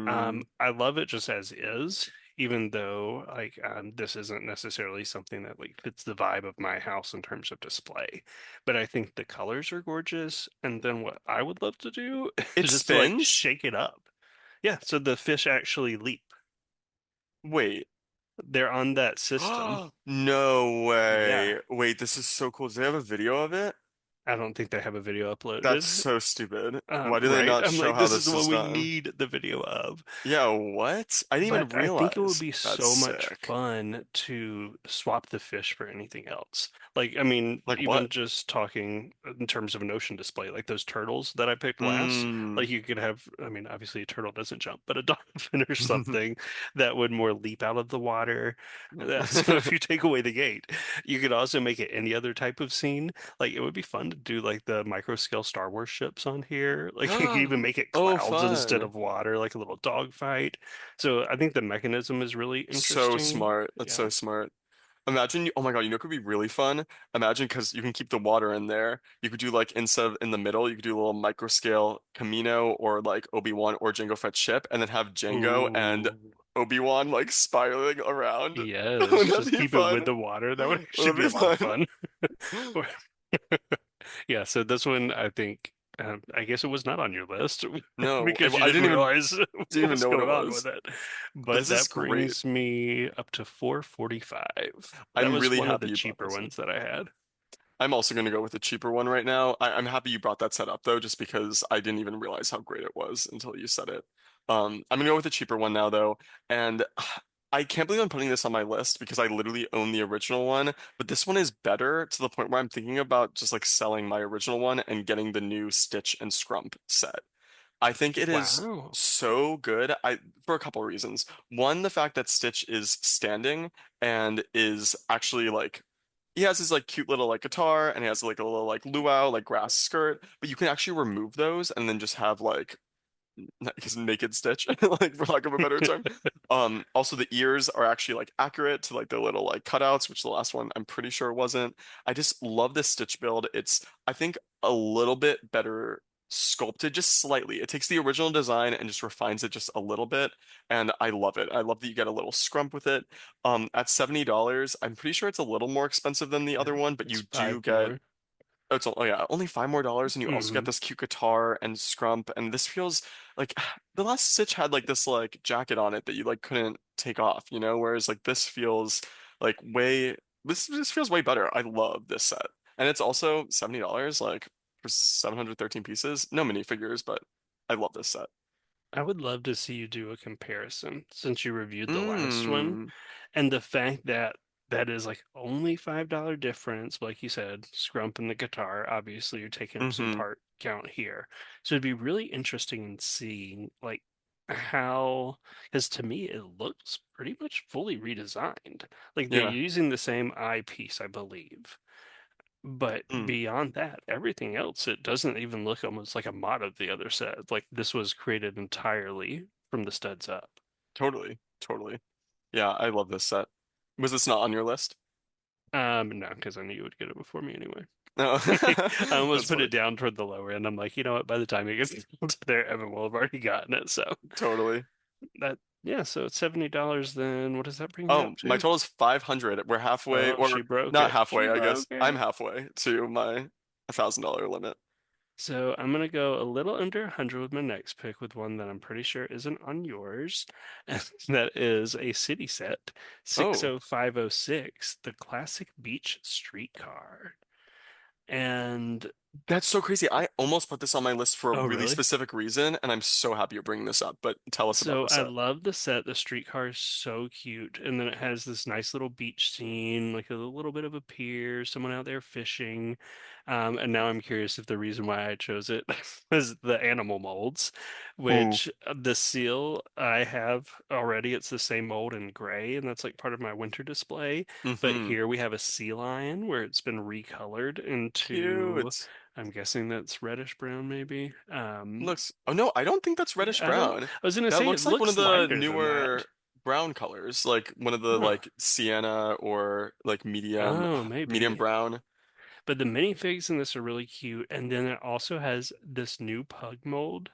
mm. I love it just as is, even though like this isn't necessarily something that like fits the vibe of my house in terms of display. But I think the colors are gorgeous, and then what I would love to do It is just to like spins? shake it up. Yeah, so the fish actually leap. Wait. They're on that system. No Yeah. way. Wait, this is so cool. Do they have a video of it? I don't think they have a video That's uploaded. so stupid. Why do they Right? not I'm show like, how this is this the is one we done? need the video of. Yeah, what? I didn't even But I think it would realize. be That's so much sick. fun to swap the fish for anything else. Like, I mean, Like even what? just talking in terms of an ocean display, like those turtles that I picked last, Mm. like you could have, I mean, obviously a turtle doesn't jump, but a dolphin or something that would more leap out of the water. So if you take away the gate, you could also make it any other type of scene. Like it would be fun to do like the micro scale Star Wars ships on here. Like you could even make it Oh, clouds instead fun. of water, like a little dogfight. So I think the mechanism is really So interesting. smart. That's Yeah. so smart. Imagine oh my God, you know what could be really fun? Imagine because you can keep the water in there. You could do like instead of in the middle, you could do a little micro scale Camino or like Obi-Wan or Jango Fett ship and then have Jango and Ooh. Obi-Wan like spiraling around. Yes, Wouldn't that just be keep it with fun? the water. That would actually Would be that a be lot of fun? fun. Or- Yeah, so this one I think I guess it was not on your list No, because you I didn't didn't realize even what was know what it going on was. with it. But But this is that great. brings me up to 445. That I'm was really one of the happy you brought cheaper this up. ones that I had. I'm also going to go with the cheaper one right now. I'm happy you brought that set up though, just because I didn't even realize how great it was until you said it. I'm gonna go with the cheaper one now though, and I can't believe I'm putting this on my list because I literally own the original one, but this one is better to the point where I'm thinking about just like selling my original one and getting the new Stitch and Scrump set. I think it is Wow. so good. For a couple of reasons. One, the fact that Stitch is standing and is actually like he has his like cute little like guitar and he has like a little like luau like grass skirt, but you can actually remove those and then just have like his naked Stitch, like for lack of a better term. Also the ears are actually like accurate to like the little like cutouts, which the last one I'm pretty sure wasn't. I just love this Stitch build. It's I think a little bit better sculpted, just slightly. It takes the original design and just refines it just a little bit, and I love it. I love that you get a little scrump with it. At $70, I'm pretty sure it's a little more expensive than the Yeah, other one, but it's you do five get more. oh yeah, only $5 more, and you also get Hmm. this cute guitar and scrump, and this feels like the last Stitch had like this like jacket on it that you like couldn't take off, you know? Whereas like this feels like way this feels way better. I love this set. And it's also $70 like for 713 pieces. No minifigures, but I love this set. I would love to see you do a comparison since you reviewed the last one. Mmm. And the fact that that is like only $5 difference, like you said, Scrump and the guitar, obviously you're taking up some Mm-hmm. part count here. So it'd be really interesting in seeing like how, because to me it looks pretty much fully redesigned. Like they're Yeah. using the same eyepiece, I believe. But Mm. beyond that, everything else, it doesn't even look almost like a mod of the other set. Like this was created entirely from the studs up. Totally. Totally. Yeah, I love this set. Was this not on your list? No, because I knew you would get it before me anyway. No. I almost That's put funny. it down toward the lower end. I'm like, you know what? By the time it gets down to there, Evan will have already gotten it. So Totally. that, yeah. So it's $70. Then what does that bring me Oh, up my to? total is 500. We're halfway, Oh, she or broke not it. She halfway, I guess. broke I'm it. halfway to my $1,000 limit. So I'm gonna go a little under 100 with my next pick with one that I'm pretty sure isn't on yours. And that is a city set, Oh, 60506, the classic beach streetcar. And that's so crazy. I almost put this on my list for a oh, really really? specific reason, and I'm so happy you're bringing this up. But tell us about So the I set. love the set. The streetcar is so cute. And then it has this nice little beach scene, like a little bit of a pier, someone out there fishing. And now I'm curious if the reason why I chose it was the animal molds, Ooh. which the seal I have already, it's the same mold in gray, and that's like part of my winter display. But Mm-hmm. here we have a sea lion where it's been recolored into, Cute. I'm guessing that's reddish brown, maybe. Looks. Oh no, I don't think that's reddish I don't. brown. I was gonna That say it looks like one of looks the lighter than that. newer brown colors, like one of the Huh. like sienna or like Oh, medium maybe. brown. But the minifigs in this are really cute, and then it also has this new pug mold,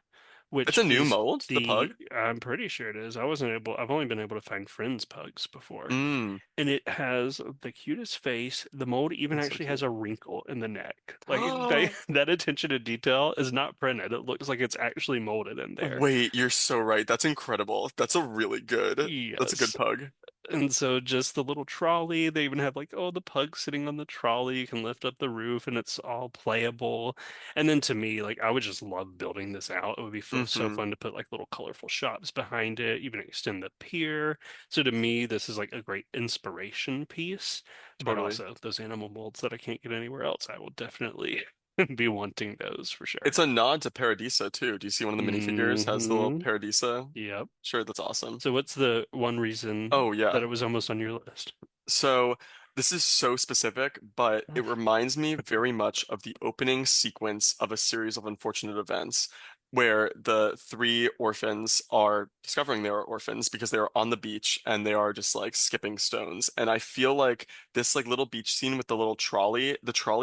It's which a new is mold, the the pug. I'm pretty sure it is. I wasn't able. I've only been able to find friends pugs before, Mm. and it has the cutest face. The mold even That's so actually has cute. a wrinkle in the neck. Like they, that attention to detail is not printed. It looks like it's actually molded in there. Wait, you're so right. That's incredible. That's a really good. That's a good Yes. pug. And so just the little trolley, they even have like, oh, the pug sitting on the trolley, you can lift up the roof and it's all playable. And then to me, like I would just love building this out. It would be so Hmm. fun to put like little colorful shops behind it, even extend the pier. So to me, this is like a great inspiration piece, but Totally. also those animal molds that I can't get anywhere else, I will definitely be wanting those for sure. It's a nod to Paradisa too. Do you see one of the minifigures has the little Hmm. Paradisa? Yep. Sure, that's awesome. So what's the one reason Oh that yeah. it was almost on your list? So this is so specific, but it reminds me very much of the opening sequence of a series of unfortunate events where the three orphans are discovering they are orphans because they are on the beach and they are just like skipping stones. And I feel like this like little beach scene with the trolley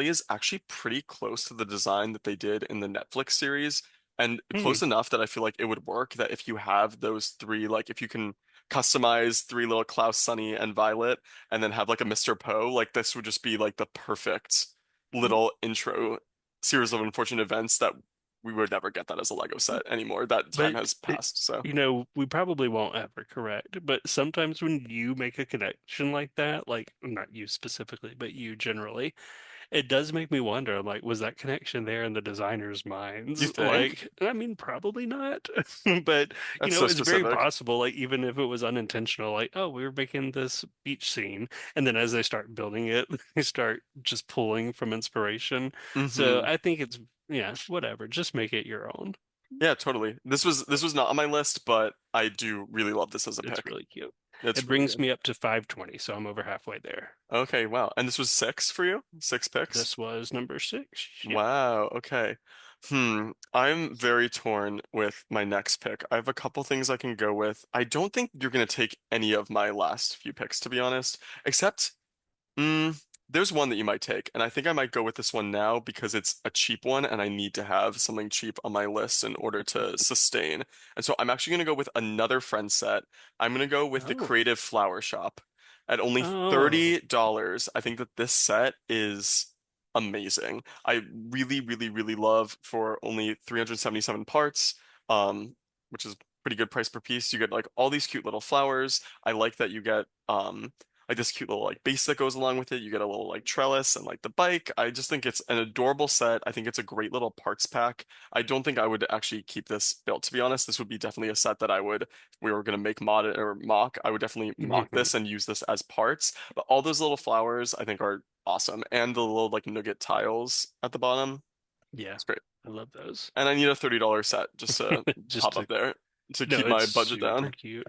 is actually pretty close to the design that they did in the Netflix series. And Hmm. close enough that I feel like it would work that if you have those three, like if you can customize three little Klaus, Sunny, and Violet, and then have like a Mr. Poe, like this would just be like the perfect little intro series of unfortunate events that we would never get that as a Lego set anymore. That time But has it, passed. So we probably won't ever correct. But sometimes when you make a connection like that, like not you specifically, but you generally, it does make me wonder, like, was that connection there in the designer's you minds? think? Like, I mean, probably not. But, That's so it's very specific. possible, like, even if it was unintentional, like, oh, we were making this beach scene. And then as they start building it, they start just pulling from inspiration. So Hmm. I think it's, yeah, whatever. Just make it your own. Yeah, totally. This was not on my list, but I do really love this as a It's pick. really cute. It's It really brings good. me up to 520, so I'm over halfway there. Okay, wow. And this was six for you? Six picks? This was number 6. Yep. Wow, okay. I'm very torn with my next pick. I have a couple things I can go with. I don't think you're going to take any of my last few picks, to be honest, except there's one that you might take, and I think I might go with this one now because it's a cheap one, and I need to have something cheap on my list in order to sustain. And so I'm actually going to go with another friend set. I'm going to go with the Oh. Creative Flower Shop at only Oh. $30. I think that this set is amazing. I really, really, really love for only 377 parts, which is pretty good price per piece. You get like all these cute little flowers. I like that you get like this cute little like base that goes along with it. You get a little like trellis and like the bike. I just think it's an adorable set. I think it's a great little parts pack. I don't think I would actually keep this built, to be honest. This would be definitely a set that I would, if we were going to make mod or mock, I would definitely mock Mhm. this and use this as parts. But all those little flowers I think are awesome. And the little like nougat tiles at the bottom. Yeah, It's great. I love those. And I need a $30 set just to Just pop to, up there to no, keep it's my budget super down. cute.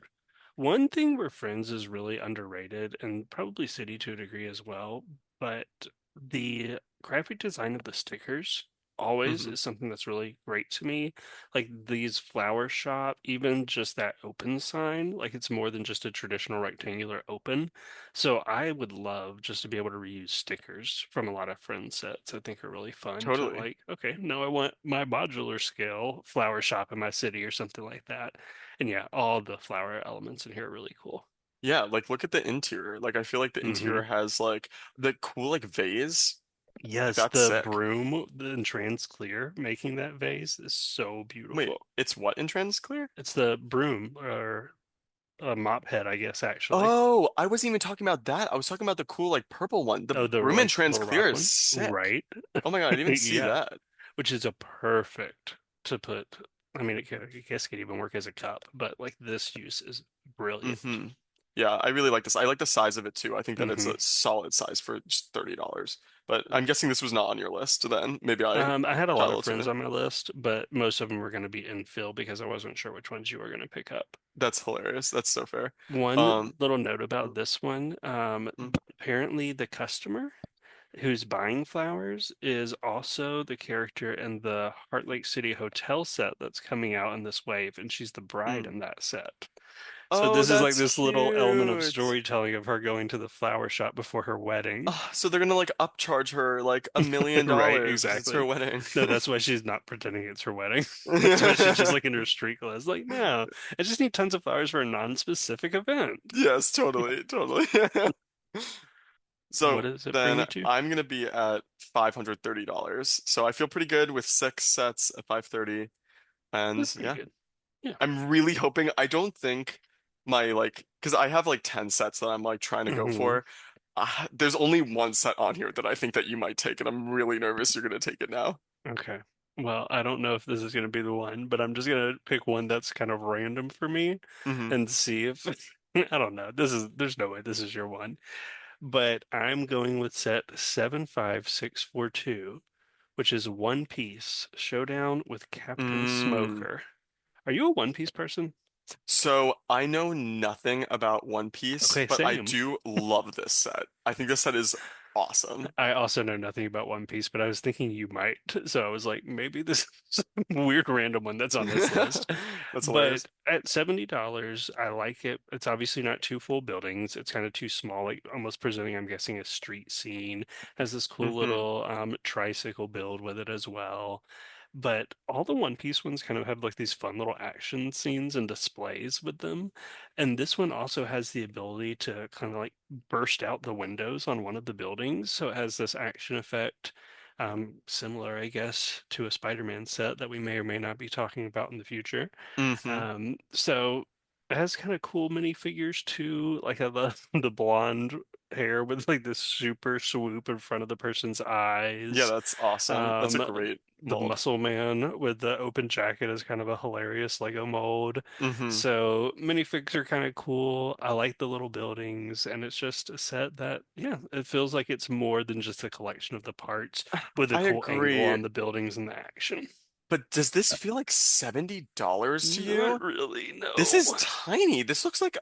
One thing where Friends is really underrated, and probably City to a degree as well, but the graphic design of the stickers always Hmm. is something that's really great to me. Like these flower shop, even just that open sign, like it's more than just a traditional rectangular open. So I would love just to be able to reuse stickers from a lot of Friends sets. I think are really fun to Totally. like, okay, no, I want my modular scale flower shop in my city or something like that. And yeah, all the flower elements in here are really cool. Yeah, like look at the interior. Like I feel like the Hmm. interior has like the cool like vase. Like Yes, that's the sick. broom in trans clear making that vase is so Wait, beautiful. it's what in Transclear? It's the broom or a mop head, I guess, actually. Oh, I wasn't even talking about that. I was talking about the cool like purple one. The Oh, the room in like little Transclear rock is one. sick. Right. Oh my God, I didn't even see Yeah, that. which is a perfect to put. I mean, I guess it could even work as a cup, but like this use is brilliant. Hmm. Yeah, I really like this. I like the size of it too. I think that it's Hmm. a solid size for just $30. But I'm guessing this was not on your list then. Maybe I I had a shot a lot of little too friends many. on my list, but most of them were going to be infill because I wasn't sure which ones you were going to pick up. That's hilarious. That's so fair. One Um, little note about this one, mhm. apparently the customer who's buying flowers is also the character in the Heart Lake City Hotel set that's coming out in this wave, and she's the bride Mm. in that set. So Oh, this is like that's this little element of cute. storytelling of her going to the flower shop before her wedding. So they're gonna like upcharge her like $1 million Right, because it's her exactly. wedding. No, that's why she's not pretending it's her wedding. That's why she's just like in her street clothes. Like, no, I just need tons of flowers for a non-specific event. Yes, totally, totally. What So does it bring then you to? I'm gonna be at $530. So I feel pretty good with six sets at 530. And That's pretty yeah, good. Yeah. I'm really hoping I don't think my like because I have like 10 sets that I'm like trying to go Hmm. for. There's only one set on here that I think that you might take, and I'm really nervous you're gonna take it now. Okay. Well, I don't know if this is going to be the one, but I'm just going to pick one that's kind of random for me Hmm. and see if I don't know. There's no way this is your one. But I'm going with set 75642, which is One Piece Showdown with Captain Mm. Smoker. Are you a One Piece person? So I know nothing about One Piece, Okay, but I same. do love this set. I think this set is awesome. I also know nothing about One Piece, but I was thinking you might. So I was like, maybe this is a weird random one that's on this list. That's hilarious. But at $70, I like it. It's obviously not two full buildings. It's kind of too small, like almost presenting, I'm guessing, a street scene. Has this cool Hmm. little tricycle build with it as well. But all the One Piece ones kind of have like these fun little action scenes and displays with them. And this one also has the ability to kind of like burst out the windows on one of the buildings. So it has this action effect, similar, I guess, to a Spider-Man set that we may or may not be talking about in the future. Hmm. So it has kind of cool minifigures too, like I love the blonde hair with like this super swoop in front of the person's Yeah, eyes. that's awesome. That's a Um, great the mold. Muscle Man with the open jacket is kind of a hilarious Lego mold. Hmm. So minifigs are kind of cool. I like the little buildings, and it's just a set that, yeah, it feels like it's more than just a collection of the parts with a I cool angle agree. on the buildings and the action. But does this feel like $70 to Not you? really, This no. is tiny. This looks like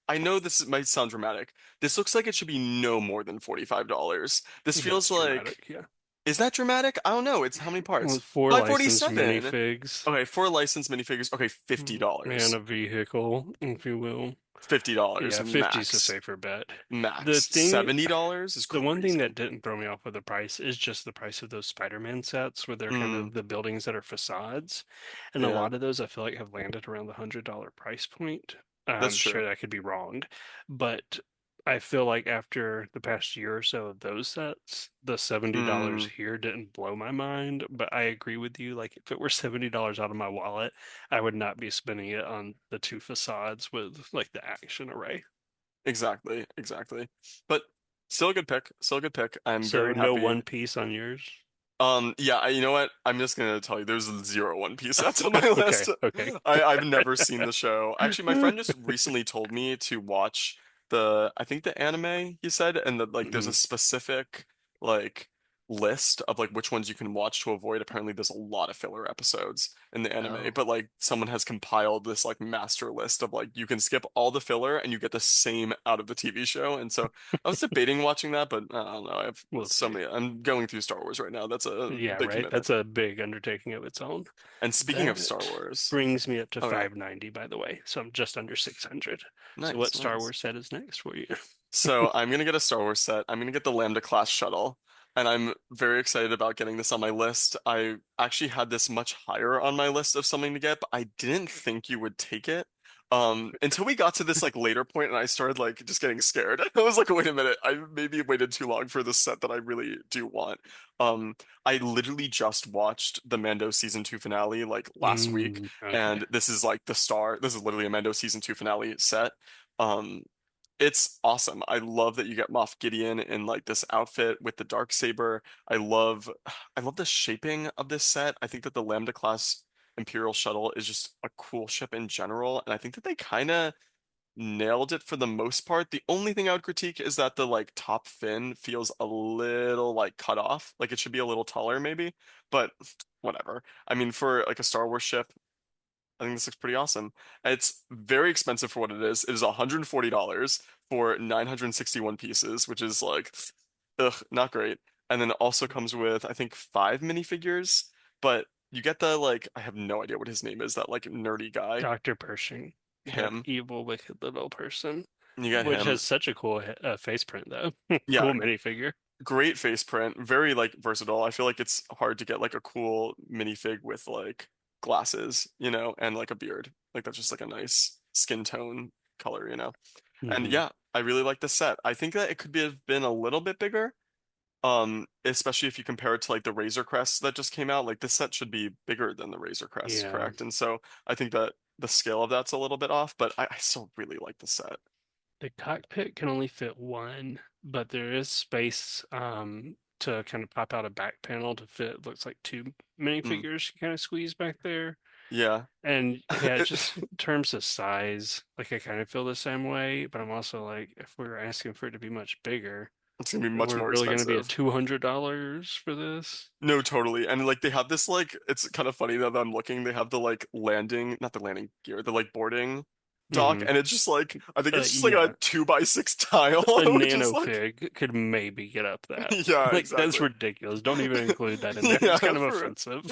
I know might sound dramatic. This looks like it should be no more than $45. This feels That's like dramatic, yeah. is that dramatic? I don't know. It's how many With parts? four licensed 547. minifigs, Okay, four licensed minifigures. Okay, and $50. a vehicle, if you will. $50 Yeah, 50 is a max. safer bet. The Max. thing, $70 is the one thing crazy. that didn't throw me off with the price is just the price of those Spider-Man sets, where they're kind Mm, of the buildings that are facades. And a yeah, lot of those I feel like have landed around the $100 price point. that's I'm true. sure that could be wronged, but I feel like after the past year or so of those sets, the $70 Mm, here didn't blow my mind. But I agree with you. Like, if it were $70 out of my wallet, I would not be spending it on the two facades with like the action array. exactly, exactly. But still a good pick. Still a good pick. I'm So very no happy. One Piece on yours. Yeah, you know what? I'm just gonna tell you, there's zero One Piece that's on my Okay, list. okay. I've never seen the show. Actually, my friend just recently told me to watch I think the anime he said, and that like there's a Mhm. specific like list of like which ones you can watch to avoid. Apparently, there's a lot of filler episodes in the anime, Oh, but like someone has compiled this like master list of like you can skip all the filler and you get the same out of the TV show. And so I was debating watching that, but I don't know. I have we'll so see. many. I'm going through Star Wars right now. That's a Yeah, big right. commitment. That's a big undertaking of its own. And speaking of Star That Wars, brings me up to oh yeah, 590, by the way. So I'm just under 600. So nice, what Star nice. Wars set is next for you? So I'm gonna get a Star Wars set. I'm gonna get the Lambda class shuttle, and I'm very excited about getting this on my list. I actually had this much higher on my list of something to get, but I didn't think you would take it. Until we got to this like later point, and I started like just getting scared. I was like, wait a minute, I maybe waited too long for this set that I really do want. Um, I literally just watched the Mando season two finale like last week, Okay. and this is like the star. This is literally a Mando season two finale set. Um, it's awesome. I love that you get Moff Gideon in like this outfit with the dark saber. I love the shaping of this set. I think that the Lambda class Imperial shuttle is just a cool ship in general, and I think that they kind of nailed it for the most part. The only thing I would critique is that the like top fin feels a little like cut off. Like it should be a little taller maybe, but whatever. I mean, for like a Star Wars ship, I think this looks pretty awesome. And it's very expensive for what it is. It is $140 for 961 pieces, which is like, ugh, not great. And then it also comes with, I think, five minifigures, but you get the like, I have no idea what his name is, that like nerdy guy. Dr. Pershing, that Him. evil, wicked little person, You get which him. has such a cool face print, though. Yeah, Cool minifigure. great face print, very like versatile. I feel like it's hard to get like a cool minifig with like glasses, and like a beard. Like that's just like a nice skin tone color. And Hmm. yeah, I really like the set. I think that it could have been a little bit bigger. Especially if you compare it to like the Razor Crest that just came out. Like this set should be bigger than the Razor Crest, Yeah. correct? And so I think that the scale of that's a little bit off, but I still really like the set. The cockpit can only fit one, but there is space to kind of pop out a back panel to fit, looks like two Mm, minifigures you kind of squeeze back there. yeah. And yeah, just in terms of size, like I kind of feel the same way, but I'm also like, if we were asking for it to be much bigger, It's gonna be much we're more really going to be at expensive. $200 for this. No, totally. And like they have this like it's kind of funny that I'm looking, they have the like landing, not the landing gear, the like boarding dock, Hmm. and it's just like I think it's just like a Yeah, 2x6 tile, a which is nano like fig could maybe get up that. yeah, Like that's exactly. ridiculous. Don't even include that in there. It's Yeah, kind of for offensive.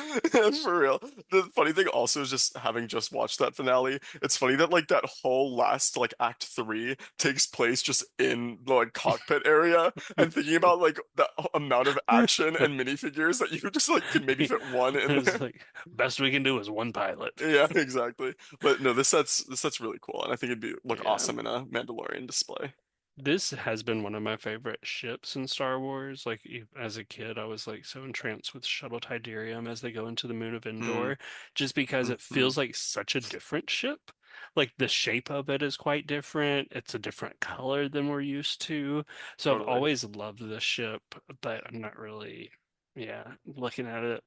for real. The funny thing also is just having just watched that finale, it's funny that like that whole last like act three takes place just in the like cockpit area and thinking about like the amount of action and minifigures that you just like could maybe fit one in It's there. like best we can do is one pilot. Yeah, exactly. But no, this set's really cool, and I think it'd be look Yeah. awesome in a Mandalorian display. This has been one of my favorite ships in Star Wars. Like as a kid, I was like so entranced with Shuttle Tydirium as they go into the moon of Mm, Endor, just because it mm, feels like such a different ship. Like the shape of it is quite different. It's a different color than we're used to. So I've totally. always loved the ship, but I'm not really, yeah, looking at it.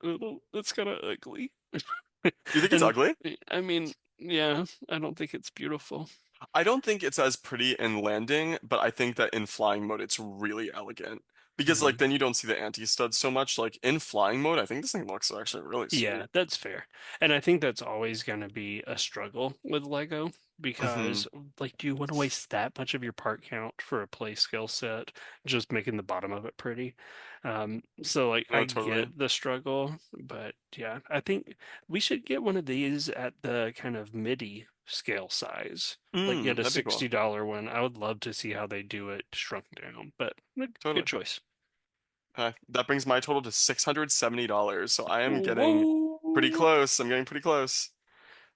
It's kind of ugly. You think it's And ugly? I mean, yeah, I don't think it's beautiful. I don't think it's as pretty in landing, but I think that in flying mode it's really elegant. Because like Mhm. then you don't see the anti-studs so much. Like in flying mode, I think this thing looks actually really Yeah, sweet. that's fair. And I think that's always going to be a struggle with Lego Hmm. because, like, do you want to waste that much of your part count for a play skill set, just making the bottom of it pretty? So, like, I No, totally. get the struggle, but yeah, I think we should get one of these at the kind of MIDI scale size. Like, get a That'd be cool. $60 one. I would love to see how they do it shrunk down, but good Totally. choice. That brings my total to $670. So I am getting pretty Whoa. close. I'm getting pretty close.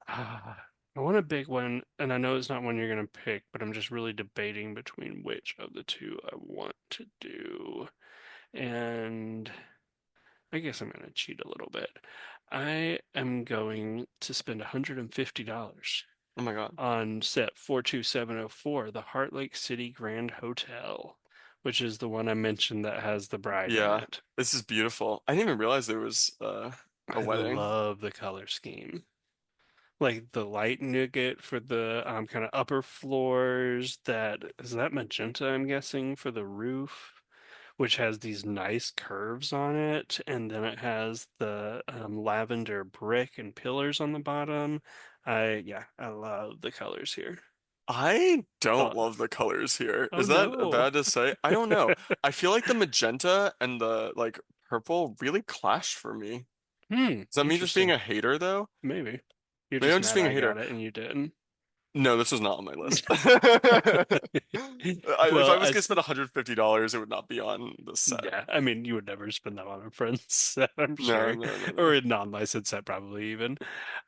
I want a big one, and I know it's not one you're going to pick, but I'm just really debating between which of the two I want to do. And I guess I'm going to cheat a little bit. I am going to spend $150 Oh my God. on set 42704, the Heart Lake City Grand Hotel, which is the one I mentioned that has the bride in Yeah, it. this is beautiful. I didn't even realize there was a I wedding. love the color scheme. Like the light nougat for the kind of upper floors. That is that magenta, I'm guessing, for the roof, which has these nice curves on it, and then it has the lavender brick and pillars on the bottom. I love the colors here. I don't Oh, love the colors here. oh Is that no. bad to say? I don't know. I feel like the magenta and the like purple really clash for me. Is that me just being Interesting. a hater though? Maybe you're Maybe just I'm just mad being a I hater. got it and you didn't. No, this was not on my list. If I Well, was gonna spend $150, it would not be on the set. yeah, I mean, you would never spend that on a friend's set, I'm No, sure, no, no, or no. a non-licensed set, probably even.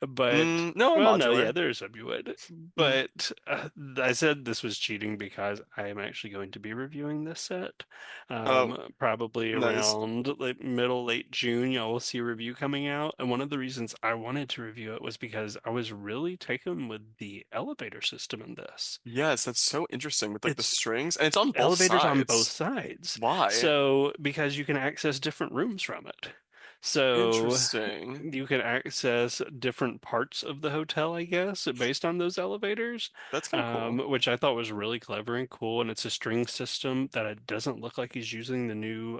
But No, well, no, yeah, modular. there's some you would. Mm. But I said this was cheating because I am actually going to be reviewing this set. Oh, Probably nice. around like middle, late June, y'all will see a review coming out. And one of the reasons I wanted to review it was because I was really taken with the elevator system in this. Yes, that's so interesting with like the It's strings, and it's on both elevators on both sides. sides. Why? So, because you can access different rooms from it. So, Interesting. you can access different parts of the hotel, I guess, based on those elevators, That's kind of cool. which I thought was really clever and cool. And it's a string system that it doesn't look like he's using the new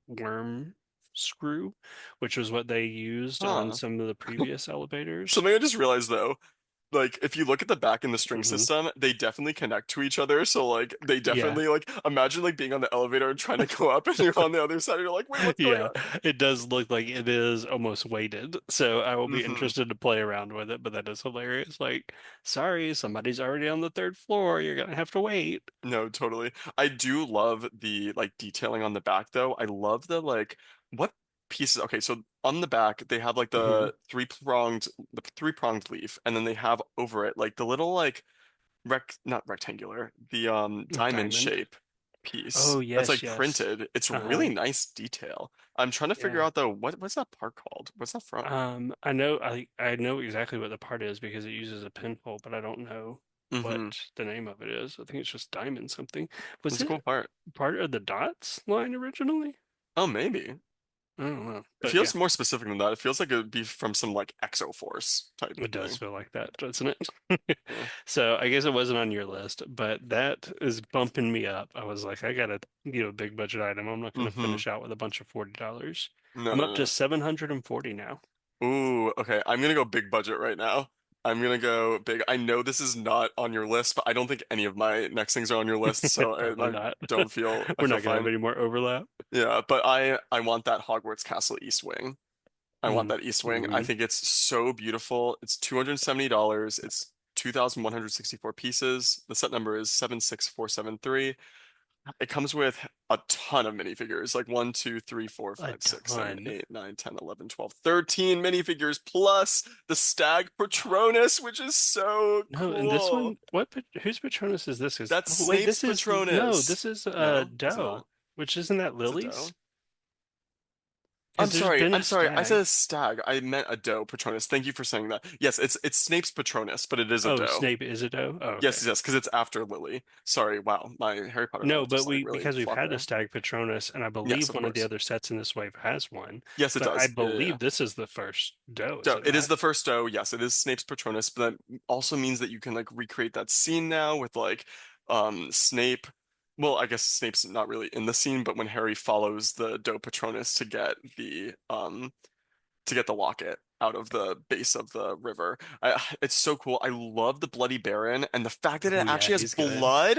worm screw, which was what they used on Huh. some of the previous elevators. Something I just realized though, like if you look at the back in the string Hmm. system, they definitely connect to each other. So like they Yeah. definitely like imagine like being on the elevator and trying to go up and you're on the other side and you're like, wait, what's going Yeah, on? it does look like it is almost weighted. So I will be Hmm. interested to play around with it, but that is hilarious. Like, sorry, somebody's already on the third floor. You're gonna have to wait. No, totally. I do love the like detailing on the back though. I love the like what pieces. Okay, so on the back they have like Hmm. the three-pronged leaf and then they have over it like the little like not rectangular, the diamond Diamond. shape. piece Oh, that's yes, like yes. printed. It's really Uh-huh. nice detail. I'm trying to figure Yeah. out though, what's that part called? What's that from? I know exactly what the part is because it uses a pinhole, but I don't know Mm-hmm. what the name of it is. I think it's just diamond something. Was It's a it cool part. part of the dots line originally? Oh, maybe. I don't know. It But yeah, feels more specific than that. It feels like it would be from some like Exo Force type it does thing. feel like that, doesn't it? Yeah. So I guess it wasn't on your list, but that is bumping me up. I was like, I gotta a big budget item. I'm not gonna Mm-hmm. finish out with a bunch of $40. No, I'm up to no, 740 now. no. Ooh, okay. I'm gonna go big budget right now. I'm gonna go big. I know this is not on your list, but I don't think any of my next things are on your list, so Probably I not. don't feel I We're feel not gonna have fine. any more overlap. Yeah, but I want that Hogwarts Castle East Wing. I want Mm. that East Wing. I Hmm. think it's so beautiful. It's $270. It's 2,164 pieces. The set number is 76473. It comes with a ton of minifigures, like 1, 2, 3, 4, A 5, 6, 7, ton. 8, 9, 10, 11, 12, 13 minifigures, plus the Stag Patronus, which is so No, and this cool. one, whose Patronus is this? That's Oh wait, Snape's this is no, Patronus. this is No, is it Doe, not? which isn't that It's a Lily's? doe. Because there's been I'm a sorry. I said stag. a stag. I meant a doe Patronus. Thank you for saying that. Yes, it's Snape's Patronus, but it is a Oh, doe. Snape is a Doe. Oh, Yes, okay. yes, because it's after Lily. Sorry, wow, my Harry Potter No, knowledge but is like we really because we've had a fluffy. stag Patronus, and I Yes, believe of one of the course. other sets in this wave has one. Yes, it But I does. Yeah, yeah, yeah. believe this is the first Doe, is Doe. it It is not? the first doe. Yes, it is Snape's Patronus, but that also means that you can like recreate that scene now with like Snape. Well, I guess Snape's not really in the scene, but when Harry follows the doe Patronus to get the locket out of the base of the river. It's so cool. I love the Bloody Baron and the fact that Oh it yeah, actually has he's good. blood.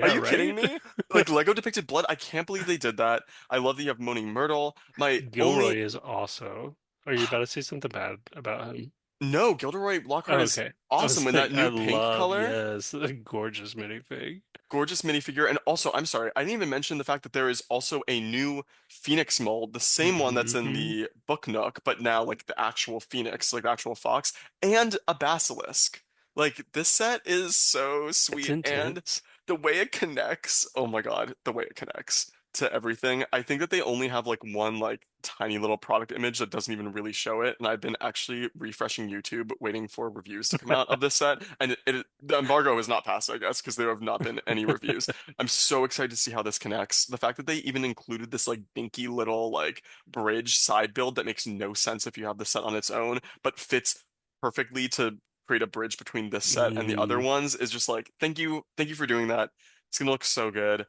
Are Yeah, you kidding right? me? Like Lego depicted blood. I can't believe they did that. I love that you have Moaning Myrtle. My Gilroy only is also. Are you about to say something bad about him? no, Gilderoy Lockhart Oh, is okay. I awesome was in that like, I new pink love, color. yes, a gorgeous minifig. Gorgeous minifigure. And also, I'm sorry, I didn't even mention the fact that there is also a new Phoenix mold, the same one that's in Hmm. the Book Nook, but now like the actual Phoenix, like the actual fox, and a basilisk. Like this set is so It's sweet, and intense. the way it connects, oh my God, the way it connects to everything. I think that they only have like one like tiny little product image that doesn't even really show it, and I've been actually refreshing YouTube waiting for reviews to come out of this set, and the embargo has not passed, I guess, because there have not been any reviews. I'm so excited to see how this connects. The fact that they even included this like dinky little like bridge side build that makes no sense if you have the set on its own, but fits perfectly to create a bridge between this set and the other Mm, ones is just like, thank you for doing that. It's gonna look so good.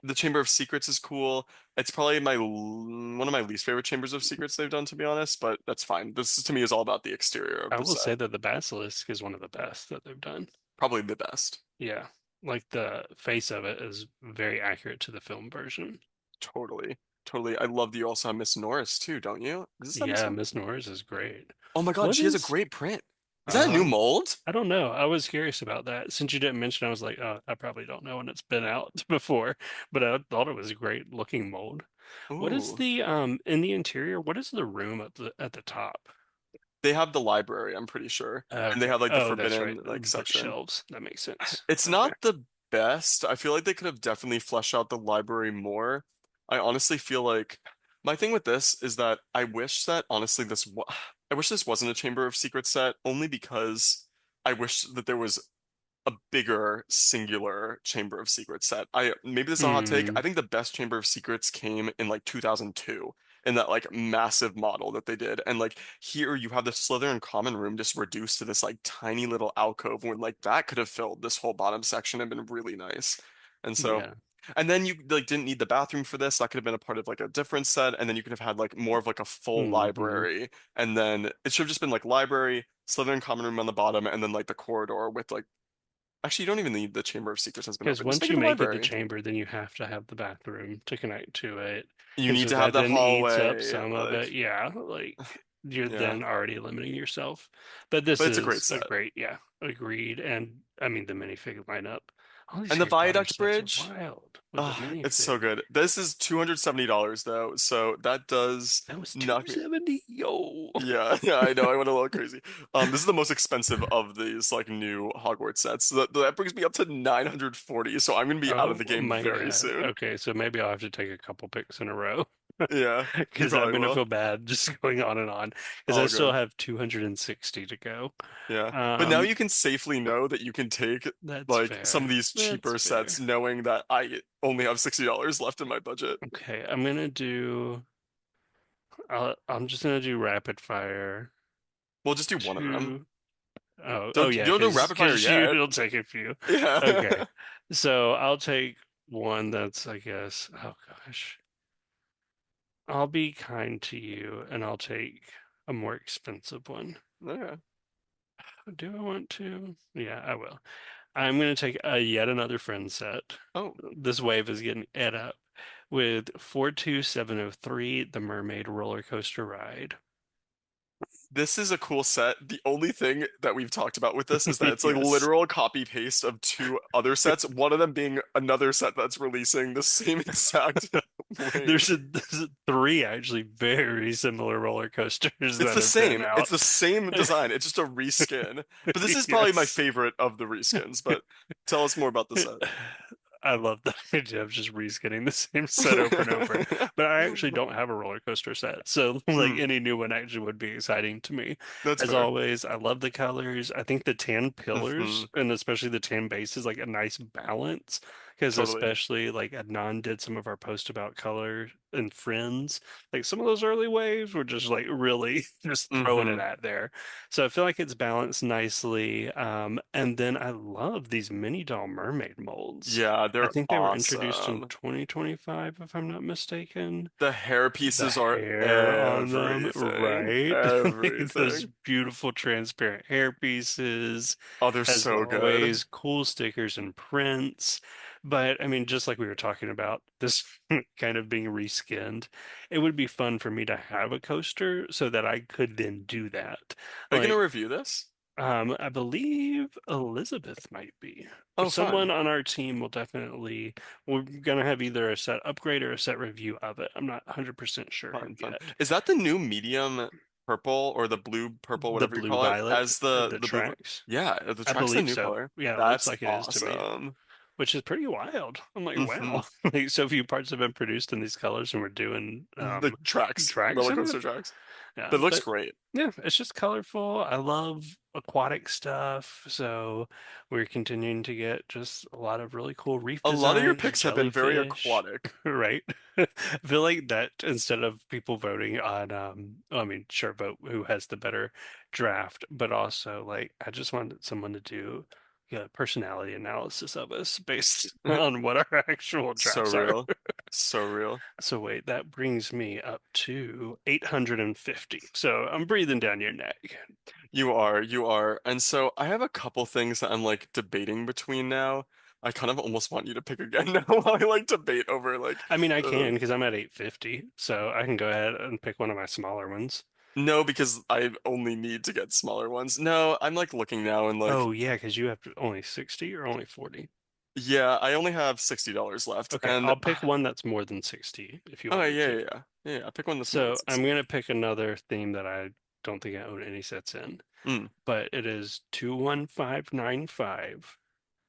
The Chamber of Secrets is cool. It's probably one of my least favorite Chambers of Secrets they've done, to be honest, but that's fine. This to me is all about the exterior of I the will set. say that the basilisk is one of the best that they've done. Probably the best. Yeah. Like the face of it is very accurate to the film version. Totally. Totally. I love that you also have Miss Norris too, don't you? Is this that Miss Yeah, Norris? Miss Norris is great. Oh my God, What she has a is great print. Is that a new uh mold? I don't know. I was curious about that. Since you didn't mention, I was like, oh, I probably don't know when it's been out before, but I thought it was a great looking mold. What is Ooh. the in the interior, what is the room at the top? They have the library, I'm pretty sure. And they Okay. have like the Oh, that's right. forbidden The like section. bookshelves. That makes sense. It's Okay. not the best. I feel like they could have definitely fleshed out the library more. I honestly feel like my thing with this is that I wish that honestly I wish this wasn't a Chamber of Secrets set only because I wish that there was a bigger singular Chamber of Secrets set. I maybe this is a hot take. I Hmm. think the best Chamber of Secrets came in like 2002 in that like massive model that they did. And like here you have the Slytherin common room just reduced to this like tiny little alcove when like that could have filled this whole bottom section and been really nice. And so Yeah. and then you like didn't need the bathroom for this. That could have been a part of like a different set, and then you could have had like more of like a full Hmm. library, and then it should have just been like library, Slytherin common room on the bottom, and then like the corridor with like actually, you don't even need the Chamber of Secrets has been Because open. Just once make it you a make it the library. chamber, then you have to have the bathroom to connect to it. You And need so to have that the then eats up hallway. some of it. Like, Yeah, like you're yeah. then already limiting yourself. But this But it's a great is a set. great, yeah, agreed. And I mean, the minifig lineup. All these And the Harry Potter Viaduct sets are Bridge, wild with the it's so minifig. good. This is $270 though, so that does That was knock me. 270. Yo. Yeah, yeah, I know. I went a little crazy. This is the most expensive of these like new Hogwarts sets. That brings me up to 940, so I'm gonna be out of Oh the game my very God. soon. Okay, so maybe I'll have to take a couple picks in a row Yeah, you because I'm probably gonna will. feel bad just going on and on because I All still good. have 260 to go. Yeah. But now Um, you can safely know that you can take that's like some of fair. these That's cheaper fair. sets knowing that I only have $60 left in my budget. Okay, I'm gonna do. I'm just gonna do rapid fire. We'll just do one of them. Two. Oh Don't yeah, you don't do because rapid fire you yet. will take a few. Okay, Yeah. so I'll take one that's I guess. Oh gosh, I'll be kind to you, and I'll take a more expensive one. Okay. Do I want to? Yeah, I will. I'm gonna take a yet another friend set. Oh, This wave is getting ed up with 42703, the Mermaid Roller Coaster Ride. this is a cool set. The only thing that we've talked about with this is that it's like Yes. literal copy paste of two other sets, one of them being another set that's releasing the same exact wave. There's three actually very similar roller coasters It's that the have been same. It's out. the same design. It's just a reskin. But this is probably my Yes. favorite of the reskins. But tell us more about the set. I love the idea of just reskinning the same set over and over. But I actually don't have a roller coaster set, so like Mm, any new one actually would be exciting to me. that's As fair. always, I love the colors. I think the tan pillars Hmm. and especially the tan base is like a nice balance because Totally. especially like Adnan did some of our post about color and Friends. Like some of those early waves were just like really just throwing it Hmm. at there. So I feel like it's balanced nicely. And then I love these mini doll mermaid molds. Yeah, I they're think they were introduced in awesome. 2025, if I'm not mistaken. The hair The pieces are hair on them, everything. right? Like those Everything. beautiful transparent hair pieces, Oh, they're as so good. always, cool stickers and prints. But I mean, just like we were talking about, this kind of being reskinned, it would be fun for me to have a coaster so that I could then do that. Are you gonna Like, review this? I believe Elizabeth might be. Oh, Someone fun. on our team will definitely, we're gonna have either a set upgrade or a set review of it. I'm not 100% sure Fun, fun. yet. Is that the new medium purple or the blue purple, The whatever you blue call it, violet, as the the blue? tracks. Yeah, the I track's the believe new so. color. Yeah, it looks That's like it is to me, awesome. which is pretty wild. I'm like, Hmm. wow, like so few parts have been produced in these colors and we're doing The tracks, tracks roller in it. coaster tracks. Yeah, That looks but great. yeah, it's just colorful. I love aquatic stuff, so we're continuing to get just a lot of really cool reef A lot of your designs, picks have been very jellyfish, aquatic. right? I feel like that instead of people voting on, I mean, sure, vote who has the better draft, but also like I just wanted someone to do a personality analysis of us based on what our actual So drafts are. real. So real. So wait, that brings me up to 850. So I'm breathing down your neck. You are, you are. And so I have a couple things that I'm like debating between now. I kind of almost want you to pick again now while I like debate over like I mean, I uh can because I'm at 850, so I can go ahead and pick one of my smaller ones. no, because I only need to get smaller ones. No, I'm like looking now and like Oh yeah, because you have only 60 or only 40. yeah, I only have $60 left. Okay, And I'll pick one that's more than 60 if you want okay, me yeah, to. yeah, yeah. Yeah, yeah, pick one that's more than So I'm 60. gonna pick another theme that I don't think I own any sets in, Mm. but it is 21595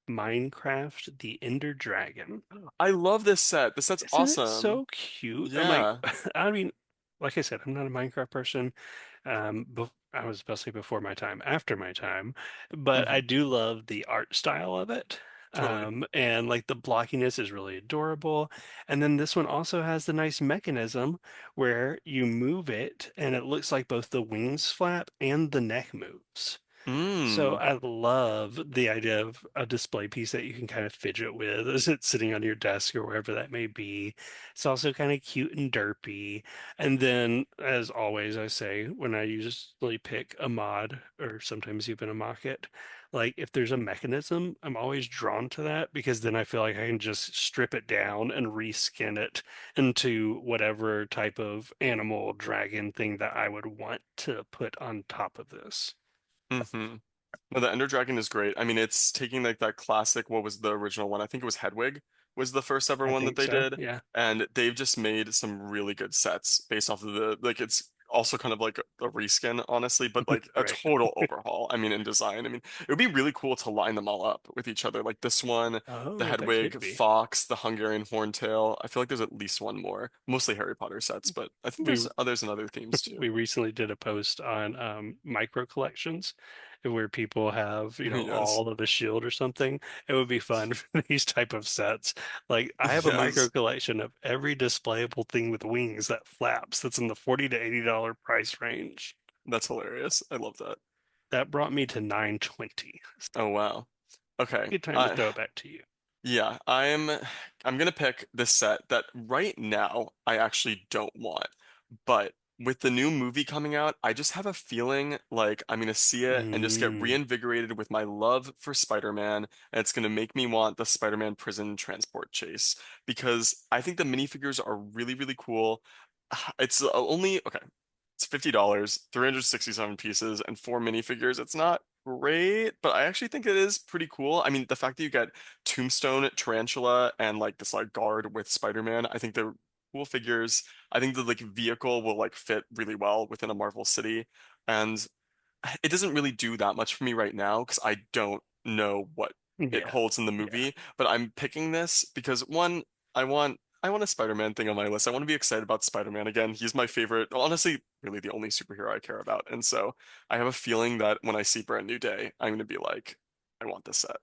Minecraft The Ender Dragon. I love this set. This set's Isn't it awesome. so cute? I'm like, Yeah. I mean, like I said, I'm not a Minecraft person. I was especially before my time, after my time, but Hmm. I do love the art style of it. Totally. And like the blockiness is really adorable. And then this one also has the nice mechanism where you move it and it looks like both the wings flap and the neck moves. So Mm. I love the idea of a display piece that you can kind of fidget with as it's sitting on your desk or wherever that may be. It's also kind of cute and derpy. And then, as always, I say when I usually pick a mod or sometimes even a mock-it, like if there's a mechanism, I'm always drawn to that because then I feel like I can just strip it down and reskin it into whatever type of animal dragon thing that I would want to put on top of this. Hmm. No, the Ender Dragon is great. I mean, it's taking like that classic, what was the original one? I think it was Hedwig was the first ever I one that think they so. did. Yeah. And they've just made some really good sets based off of the like it's also kind of like a reskin, honestly, but like a Right. total overhaul. I mean, in design. I mean, it would be really cool to line them all up with each other. Like this one, the Oh, that could Hedwig, be. Fox, the Hungarian Horntail. I feel like there's at least one more. Mostly Harry Potter sets, but I think We there's others and other themes too. we recently did a post on micro collections where people have, Yes. all of the shield or something. It would be fun for these type of sets. Like I have a micro Yes. collection of every displayable thing with wings that flaps that's in the 40 to $80 price range. That's hilarious. I love that. That brought me to 920. Oh wow. Okay. Good time to throw it back to you. Yeah, I'm gonna pick this set that right now I actually don't want. But with the new movie coming out, I just have a feeling like I'm gonna see it and just get Mm, reinvigorated with my love for Spider-Man, and it's gonna make me want the Spider-Man prison transport chase because I think the minifigures are really, really cool. It's only okay. It's $50, 367 pieces, and four minifigures. It's not great, but I actually think it is pretty cool. I mean, the fact that you get Tombstone, Tarantula, and like this like guard with Spider-Man, I think they're cool figures. I think the like vehicle will like fit really well within a Marvel city. And it doesn't really do that much for me right now because I don't know what it yeah. holds in the Yeah. movie. But I'm picking this because one, I want a Spider-Man thing on my list. I want to be excited about Spider-Man again. He's my favorite, honestly, really the only superhero I care about. And so I have a feeling that when I see Brand New Day, I'm gonna be like, I want this set.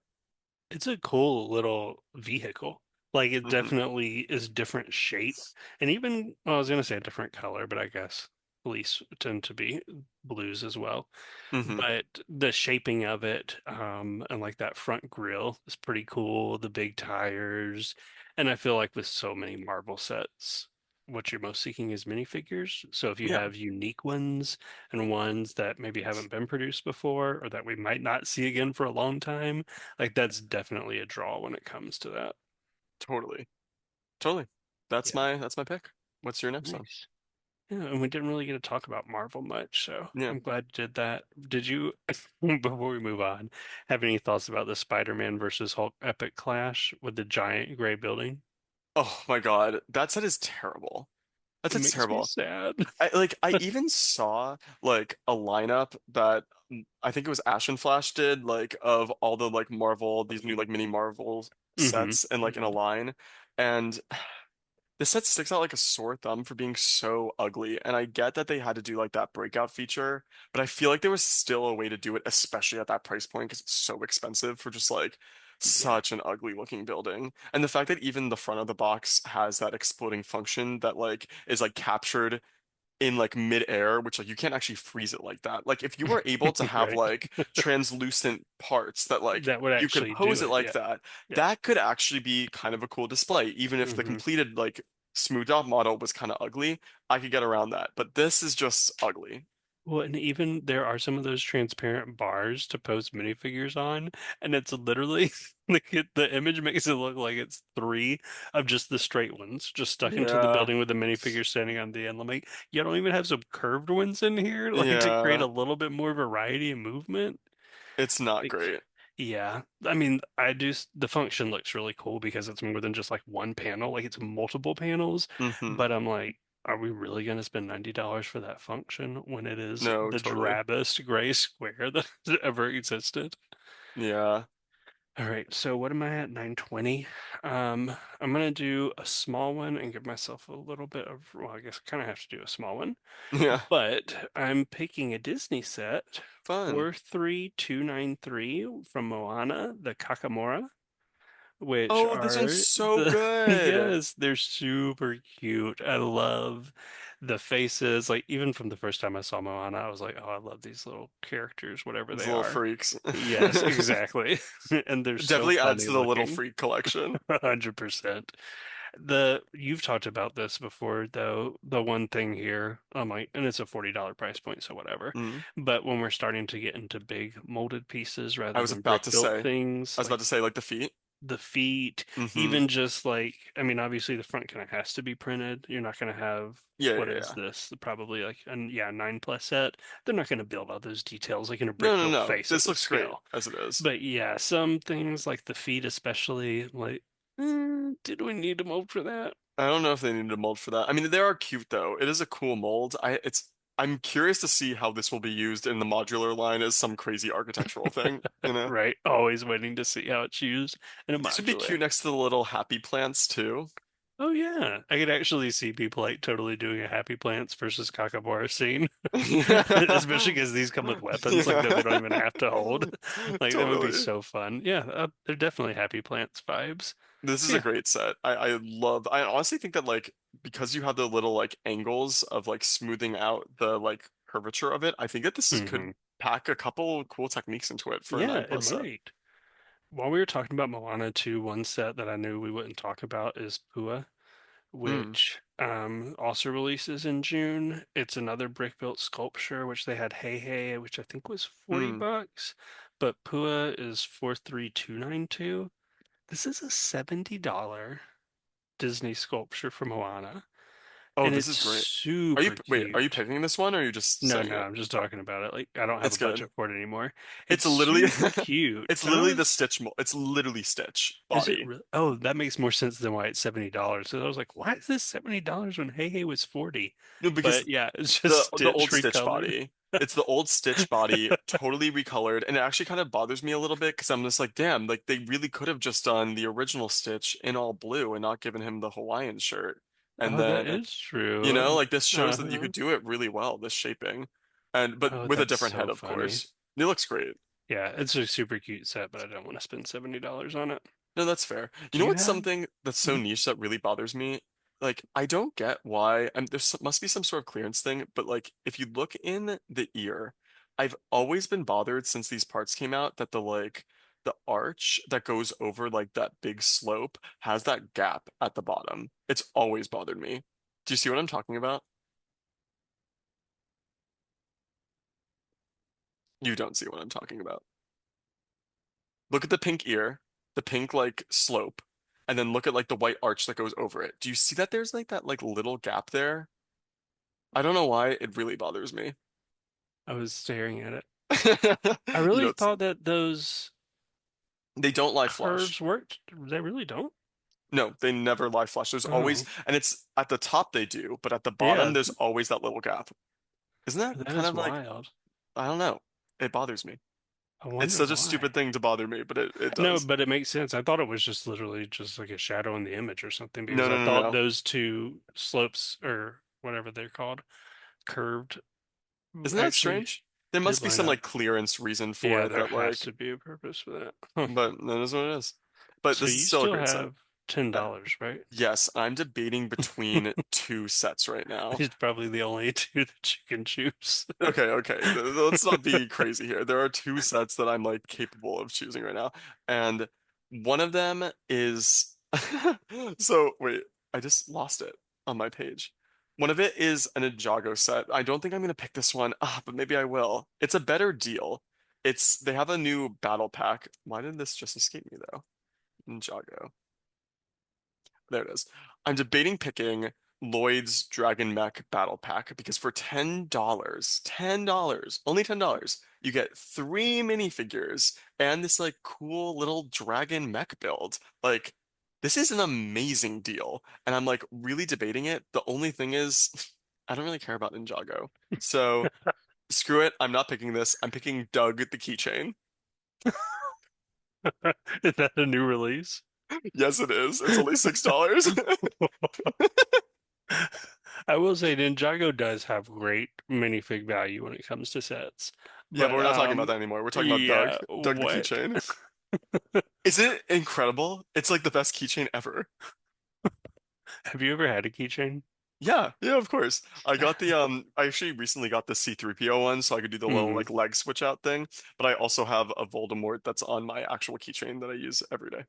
It's a cool little vehicle. Like it Hmm. definitely is different shape and even well, I was gonna say a different color, but I guess police tend to be blues as well. Hmm. But the shaping of it, and like that front grille is pretty cool, the big tires. And I feel like with so many Marvel sets, what you're most seeking is minifigures. So if you Yeah, have unique ones and ones that maybe haven't been produced before or that we might not see again for a long time, like that's definitely a draw when it comes to that. totally. Totally. That's Yeah, my pick. What's your next one? nice. Yeah, and we didn't really get to talk about Marvel much, so Yeah. I'm glad you did that. Did you, before we move on, have any thoughts about the Spider-Man versus Hulk epic clash with the giant gray building? Oh my God. That set is terrible. That It set's makes me terrible. sad. I even saw like a lineup that I think it was Ash and Flash did like of all the like Marvel these new like mini Marvel Hmm. sets and like in a line, and this set sticks out like a sore thumb for being so ugly. And I get that they had to do like that breakout feature, but I feel like there was still a way to do it, especially at that price point because it's so expensive for just like Yeah. such an ugly looking building. And the fact that even the front of the box has that exploding function that like is like captured in like mid-air, which like you can't actually freeze it like that. Like if you were able to have Right. like translucent parts that like That would you could actually pose do it it. like Yeah. that, Yeah. that could actually be kind of a cool display. Even if the Hmm. completed like smoothed out model was kind of ugly, I could get around that. But this is just ugly. Well, and even there are some of those transparent bars to post minifigures on, and it's literally like the image makes it look like it's three of just the straight ones, just stuck into the Yeah. building with the minifigure standing on the end. I'm like, you don't even have some curved ones in here, like to create Yeah. a little bit more variety and movement. It's not Like, great. yeah, I mean, the function looks really cool because it's more than just like one panel, like it's multiple panels. Hmm. But I'm like, are we really going to spend $90 for that function when it is No, the totally. drabbest gray square that has ever existed? Yeah. All right, so what am I at? 920. I'm gonna do a small one and give myself a little bit of, well, I guess I kind of have to do a small one, Yeah. but I'm picking a Disney set, Fun. 43293 from Moana, the Kakamora, which Oh, this one's are so the, good. yes, they're super cute. I love the faces. Like, even from the first time I saw Moana, I was like, oh, I love these little characters, whatever These they little are. freaks. Yes, exactly. And they're so Definitely adds funny to the little looking. freak collection. 100%. You've talked about this before, though. The one thing here, I'm like, and it's a $40 price point, so whatever. Mm. But when we're starting to get into big molded pieces I rather was than about brick to built say, things, like like the feet. the feet, Hmm. even just like, I mean, obviously the front kind of has to be printed. You're not going to have, Yeah, what yeah, is yeah. this? Probably like an yeah, 9+ set. They're not going to build all those details like in a No, brick no, built no. face at This this looks great scale. as it is. But yeah, some things like the feet especially, like, did we need to mold for that? I don't know if they need a mold for that. I mean, they are cute though. It is a cool mold. I'm curious to see how this will be used in the modular line as some crazy architectural thing, you know? Right? Always waiting to see how it's used in a These would be modular. cute next to the little happy plants too. Oh yeah, I could actually see people like totally doing a Happy Plants versus Kookaburra scene, especially because these come with weapons like that Yeah. they don't even have to hold. Like that would be Totally. so fun. Yeah, they're definitely Happy Plants vibes. This is a Yeah. great set. I honestly think that like because you have the little like angles of like smoothing out the like curvature of it, I think that could Hmm. pack a couple cool techniques into it for a Yeah, nine it plus set. might. While we were talking about Moana 2, one set that I knew we wouldn't talk about is Pua, Mm, which also releases in June. It's another brick built sculpture, which they had Hey Hey, which I think was 40 mm. bucks, but Pua is 43292. This is a $70 Disney sculpture from Moana, Oh, and this it's is great. super Are you cute. picking this one or are you just No, saying no, it? I'm just talking about it. Like I don't have It's a good. budget for it anymore. It's It's literally super cute. it's And I literally the was Stitch mo it's literally Stitch Is it body. really? Oh, that makes more sense than why it's $70. So I was like, why is this $70 when Hey Hey was 40? No, because But yeah, it's just the Stitch old Stitch recolored. body. It's the old Stitch body, totally recolored, and it actually kind of bothers me a little bit because I'm just like, damn, like they really could have just done the original Stitch in all blue and not given him the Hawaiian shirt. And Oh, that then, is true. like this shows that you Uh-huh. could do it really well, this shaping. And but Oh, with a that's different head, so of funny. course. It looks great. Yeah, it's a super cute set, but I don't want to spend $70 on it. No, that's fair. You Do know you what's have? something that's so Hmm? niche that really bothers me? Like, I don't get why. Must be some sort of clearance thing, but like, if you look in the ear, I've always been bothered since these parts came out that the arch that goes over like that big slope has that gap at the bottom. It's always bothered me. Do you see what I'm talking about? You don't see what I'm talking about. Look at the pink ear, the pink like slope, and then look at like the white arch that goes over it. Do you see that there's like that like little gap there? I don't know why it really bothers me. I was staring at it. I You really know, thought that those they don't lie flush. curves worked. They really don't. No, they never lie flush. There's always, Oh, and it's at the top they do, but at the bottom yeah, there's always that little gap. Isn't that that kind is of like, wild. I don't know. It bothers me. I It's wonder such a why. stupid thing to bother me, but it No, does. but it makes sense. I thought it was just literally just like a shadow in the image or something No, because I no, no, thought no. those two slopes or whatever they're called, curved, Isn't that actually strange? There did must be line some up. like clearance reason for Yeah, it there that has like, to be a purpose for that. Huh. but that is what it is. But So this is you still a still great set. have ten Uh, dollars, right? yes, I'm debating between two sets right now. It's probably the only two that you can choose. Okay, okay. Let's not be crazy here. There are two sets that I'm like capable of choosing right now, and one of them is so wait, I just lost it on my page. One of it is an Ninjago set. I don't think I'm gonna pick this one, but maybe I will. It's a better deal. They have a new battle pack. Why did this just escape me though? Ninjago. There it is. I'm debating picking Lloyd's Dragon Mech Battle Pack because for $10, only $10, you get three minifigures and this like cool little dragon mech build. Like, this is an amazing deal. And I'm like really debating it. The only thing is, I don't really care about Ninjago. So screw it. I'm not picking this. I'm picking Doug the keychain. Is that a new release? Yes, it is. It's only $6. I will say Ninjago does have great minifig value when it comes to sets. Yeah, but But we're not talking about that anymore. We're talking about Doug. yeah, Doug the what? keychain. Isn't it incredible? It's like the best keychain ever. Have you ever had a keychain? Yeah, yeah, of course. I actually recently got the C3PO one so I could do the little Hmm. like leg switch out thing, but I also have a Voldemort that's on my actual keychain that I use every day.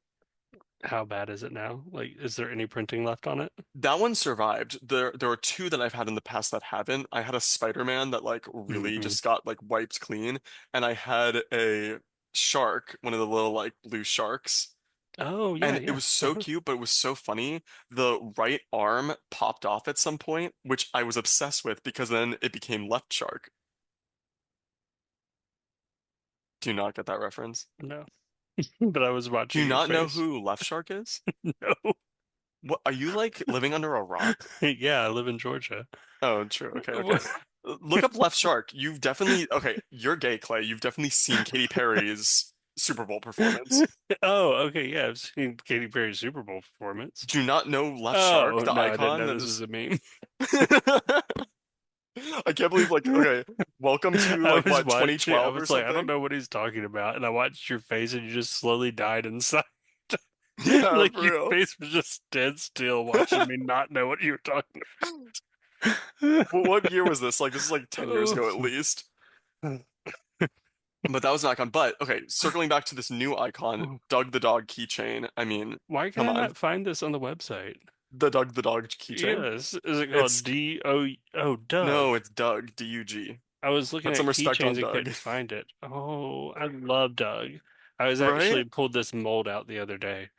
How bad is it now? Like, is there any printing left on it? That one survived. There are two that I've had in the past that haven't. I had a Spider-Man that like really Hmm. just got like wiped clean, and I had a shark, one of the little like blue sharks. Oh yeah, And it yeah. was so Uh-huh. cute, but it was so funny. The right arm popped off at some point, which I was obsessed with because then it became left shark. Do you not get that reference? No, but I was Do you watching your not know face. who left shark is? No. What are you like living under a rock? Yeah, I live in Georgia. Oh, true. Okay, okay. Look up left shark. You've definitely okay, you're gay, Clay. You've definitely seen Katy Perry's Super Bowl performance. Oh, okay. Yeah, I've seen Katy Perry's Super Bowl performance. Do you not know left shark, Oh, the no, I didn't icon know that this was just a meme. I can't believe like okay, welcome to I like was what watching, I 2012 or was like, I don't something? know what he's talking about. And I watched your face and you just slowly died inside. Yeah, Like for your real. face was just dead still watching me not know what you were talking about. What year was this? Like this is like 10 years Oh. ago at least. But that was an icon. But okay, circling back to this new icon, Doug the dog keychain. I mean, Why can come I on. not find this on the website? The Doug the dog keychain. Yes. Is it called It's D-O? Oh, Doug. no, it's Doug, D-U-G. I was looking Put some at respect keychains on and Doug. couldn't find it. Oh, I love Doug. I was Right? actually pulled this mold out the other day.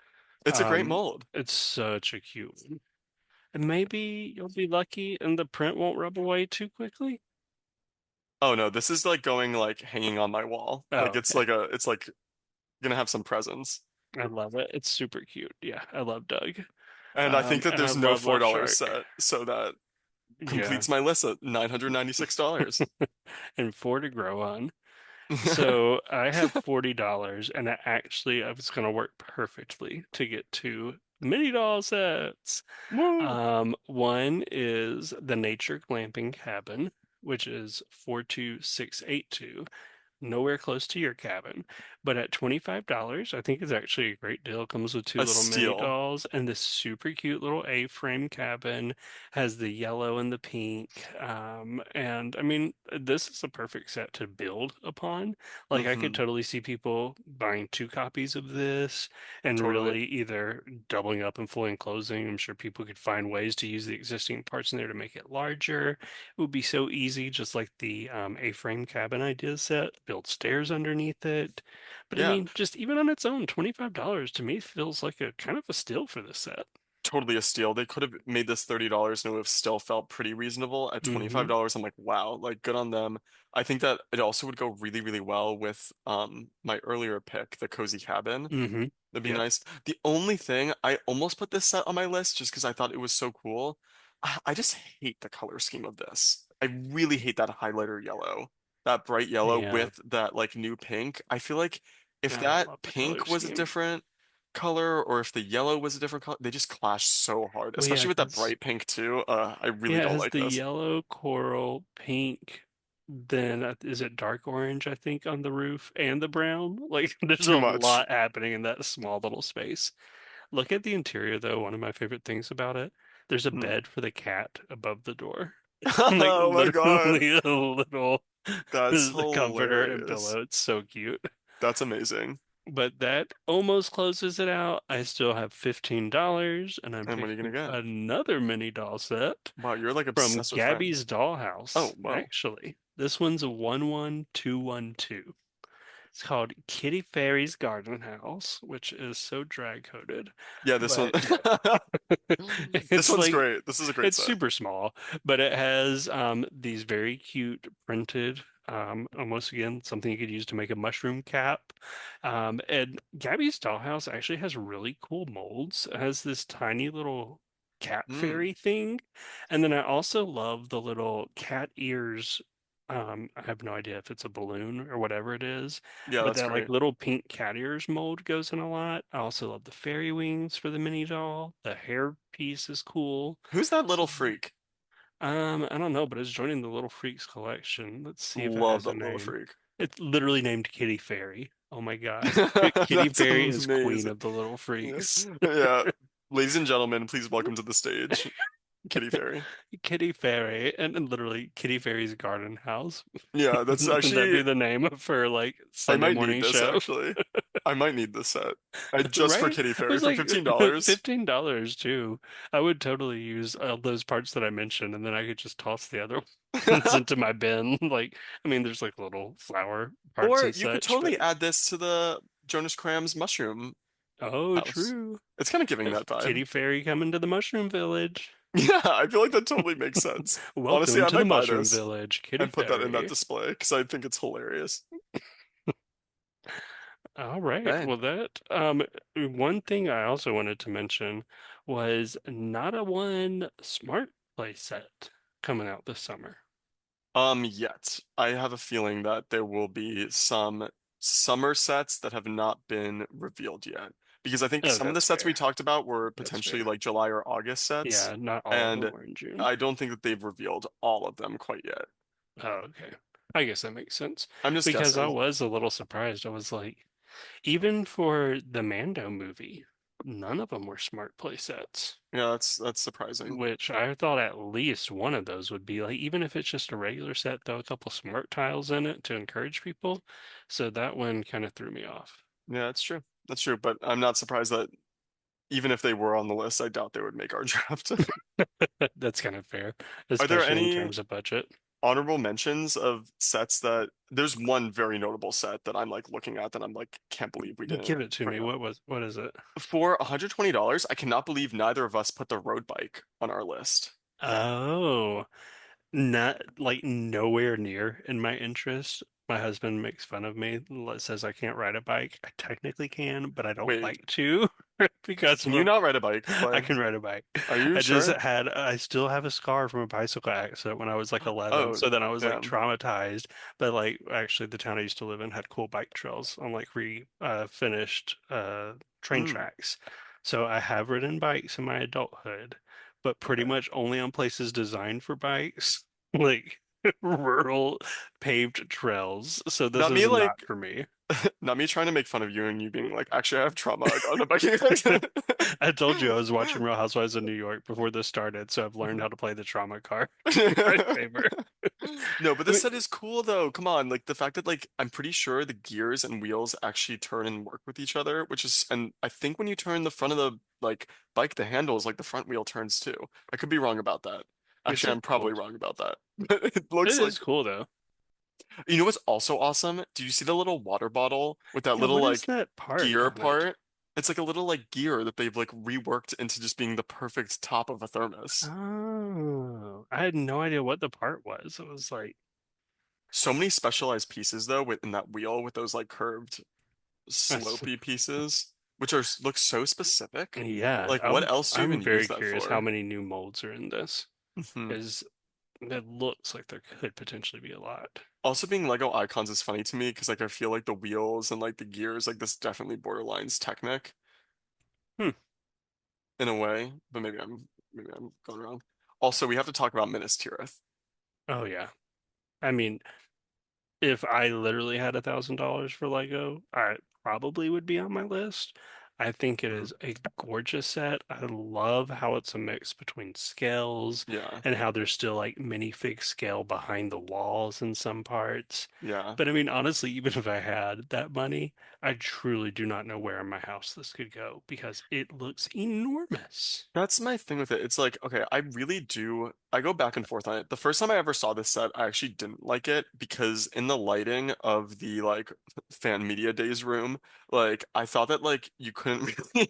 It's a great mold. It's such a cute one. And maybe you'll be lucky and the print won't rub away too quickly. Oh no, this is like going like hanging on my wall. Like Oh, it's okay. like a it's like gonna have some presence. I love it. It's super cute. Yeah, I love Doug. And I think that And I there's no love Left $4 Shark. set, so that Yeah. completes my list at $996. And four to grow on. So I have $40 and I was gonna work perfectly to get two mini doll sets. Woo! One is the Nature Glamping Cabin, which is 42682. Nowhere close to your cabin. But at $25, I think it's actually a great deal. Comes with two A little mini steal. dolls and this super cute little A-frame cabin. Has the yellow and the pink. And I mean, this is a perfect set to build upon. Like I could Hmm. totally see people buying two copies of this and Totally. really either doubling up and fully enclosing. I'm sure people could find ways to use the existing parts in there to make it larger. It would be so easy, just like the A-frame cabin idea set, build stairs underneath it. But I Yeah. mean, just even on its own, $25 to me feels like a kind of a steal for this set. Totally a steal. They could have made this $30 and it would have still felt pretty reasonable. At Mm-hmm. $25, I'm like, wow, like good on them. I think that it also would go really, really well with my earlier pick, the Cozy Cabin. Mm-hmm. That'd be Yep. nice. The only thing, I almost put this set on my list just because I thought it was so cool. I just hate the color scheme of this. I really hate that highlighter yellow, that bright yellow Yeah. with that like new pink. I feel like if I don't that love the color pink was a scheme. different color or if the yellow was a different color, they just clash so hard, Oh yeah, especially with that because bright pink too. I really yeah, it don't has like the this. yellow, coral, pink, then is it dark orange, I think, on the roof and the brown? Like there's a Too much. lot happening in that small little space. Look at the interior, though. One of my favorite things about it, there's a Hmm. bed for the cat above the door. Like Oh my God. literally a little That's the comforter and hilarious. pillow. It's so cute. That's amazing. But that almost closes it out. I still have $15 and I'm And what are you gonna picking get? another mini doll set Wow, you're like from obsessed with friends. Gabby's Oh, Dollhouse, wow. actually. This one's a 11212. It's called Kitty Fairy's Garden House, which is so drag coded. Yeah, this one. But This it's one's like great. This is a great it's set. super small, but it has these very cute printed, almost again something you could use to make a mushroom cap. And Gabby's dollhouse actually has really cool molds. It has this tiny little cat Mm. fairy thing, and then I also love the little cat ears. I have no idea if it's a balloon or whatever it is, Yeah, but that's that like great. little pink cat ears mold goes in a lot. I also love the fairy wings for the mini doll. The hair piece is cool. Who's that So, little freak? I don't know, but it's joining the Little Freaks collection. Let's see if it Love has a that little name. freak. It's literally named Kitty Fairy. Oh my God. Kitty That's Fairy is queen amazing. of the Little Yeah. Freaks. Yeah. Ladies and gentlemen, please welcome to the stage, Kitty Fairy. Kitty Fairy, and literally Kitty Fairy's Garden House. Yeah, that's Would that be actually, the name of her like I Sunday might need morning this show? actually. I might need this set. I just for Right? Kitty It Fairy was for like $15. $15 too. I would totally use all those parts that I mentioned, and then I could just toss the other ones into my bin. Like, I mean, there's like little flower parts Or and you could such, but totally add this to the Jonas Kram's mushroom. Oh, house. true. It's kind of giving that vibe. Kitty Fairy coming to the Mushroom Village. Yeah, I feel like that totally makes sense. Honestly, Welcome I to the might buy Mushroom this Village, Kitty and put that in that Fairy. display because I think it's hilarious. All right. Okay. Well, that one thing I also wanted to mention was not a one smart play set coming out this summer. Yet I have a feeling that there will be some summer sets that have not been revealed yet. Because I think Oh, some of the that's sets we fair. talked about were That's potentially fair. like July or August sets, Yeah, not all of them and were in June. I don't think that they've revealed all of them quite yet. Oh, okay. I guess that makes sense I'm just because I guessing. was a little surprised. I was like, even for the Mando movie, none of them were smart play sets. Yeah, that's surprising. Which I thought at least one of those would be like, even if it's just a regular set, throw a couple smart tiles in it to encourage people. So that one kind of threw me off. Yeah, that's true. That's true, but I'm not surprised that even if they were on the list, I doubt they would make our draft. That's kind of fair, Are there especially in any terms of budget. honorable mentions of sets that there's one very notable set that I'm like looking at that I'm like can't believe we didn't Give it to bring me. up. What is it? For $120, I cannot believe neither of us put the road bike on our list. Oh, not like nowhere near in my interest. My husband makes fun of me, says I can't ride a bike. I technically can, but I don't Wait, like to because can you not ride a bike, I Clay? can ride a bike. Are you sure? I still have a scar from a bicycle accident when I was like 11. Oh, So then I was like damn. traumatized. But like actually the town I used to live in had cool bike trails on like finished train Mm. tracks. So I have ridden bikes in my adulthood, but pretty Okay. much only on places designed for bikes, like rural paved trails. So this Not me is not like for me. not me trying to make fun of you and you being like, actually I have trauma. I got in a biking accident. I told you I was watching Real Housewives of New York before this started, so I've learned how to play the trauma card in my favor. No, but I this mean, set is cool though. Come on, like the fact that like I'm pretty sure the gears and wheels actually turn and work with each other, which is and I think when you turn the front of the like bike, the handles, like the front wheel turns too. I could be wrong about that. is Actually, it I'm probably cool? wrong about that. But it It looks is like cool though. you know what's also awesome? Do you see the little water bottle with that Yeah, little what is like that part gear on it? part? It's like a little like gear that they've like reworked into just being the perfect top of a thermos. Oh, I had no idea what the part was. It was like, So many specialized pieces though within that wheel with those like curved that's- slopey pieces, which are look so specific. yeah, Like, what else do you I'm even use very that curious how for? many new molds are in this Hmm. because it looks like there could potentially be a lot. Also, being Lego icons is funny to me because like I feel like the wheels and like the gears, like this definitely borderlines Technic Hmm. in a way, but maybe I'm going wrong. Also, we have to talk about Minas Tirith. Oh yeah. I mean, if I literally had $1,000 for Lego, I probably would be on my list. I think it Hmm. is a gorgeous set. I love how it's a mix between scales Yeah, and how there's still like minifig scale behind the walls in some parts. yeah. But I mean, honestly, even if I had that money, I truly do not know where in my house this could go because it looks enormous. That's my thing with it. It's like, okay, I really do. I go back and forth on it. The first time I ever saw this set, I actually didn't like it because in the lighting of the like fan media days room, like I thought that like you couldn't really.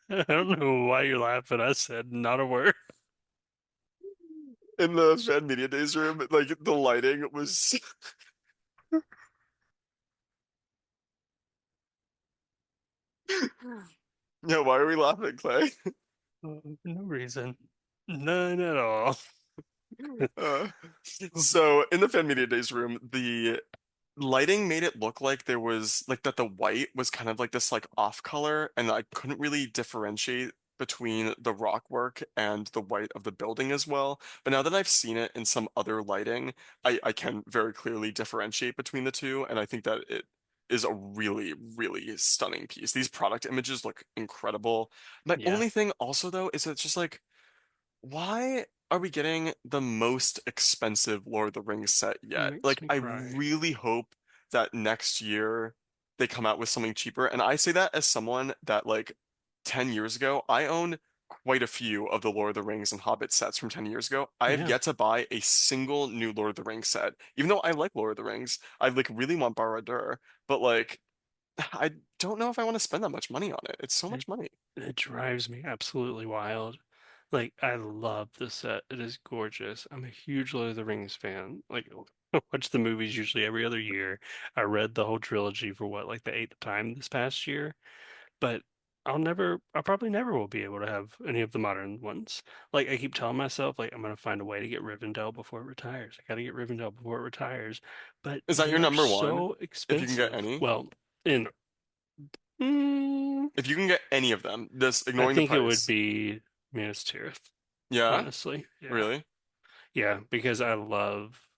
I don't know why you're laughing. I said not a word. In the fan media days room, like the lighting was. Yeah, why are we laughing, Clay? For no reason. None at all. Uh, so in the fan media days room, the lighting made it look like there was like that the white was kind of like this like off color, and I couldn't really differentiate between the rock work and the white of the building as well. But now that I've seen it in some other lighting, I can very clearly differentiate between the two, and I think that it is a really, really stunning piece. These product images look incredible. My Yeah, only thing also though is it's just like why are we getting the most expensive Lord of the Rings set yet? makes Like, me I cry. really hope that next year they come out with something cheaper. And I say that as someone that, like, 10 years ago, I owned quite a few of the Lord of the Rings and Hobbit sets from 10 years ago. I have Yeah, yet to buy a single new Lord of the Rings set. Even though I like Lord of the Rings, I like really want Barad-dûr, but like I don't know if I want to spend that much money on it. It's so it much money. it drives me absolutely wild. Like I love the set. It is gorgeous. I'm a huge Lord of the Rings fan. Like I watch the movies usually every other year. I read the whole trilogy for what, like the eighth time this past year. But I probably never will be able to have any of the modern ones. Like I keep telling myself, like I'm gonna find a way to get Rivendell before it retires. I gotta get Rivendell before it retires, but Is that they your are number one? so If you can get expensive. any? Well, in mm, If you can get any of them, this I ignoring the think it would price. be Minas Tirith, Yeah? honestly. Yeah, Really? yeah, because I love.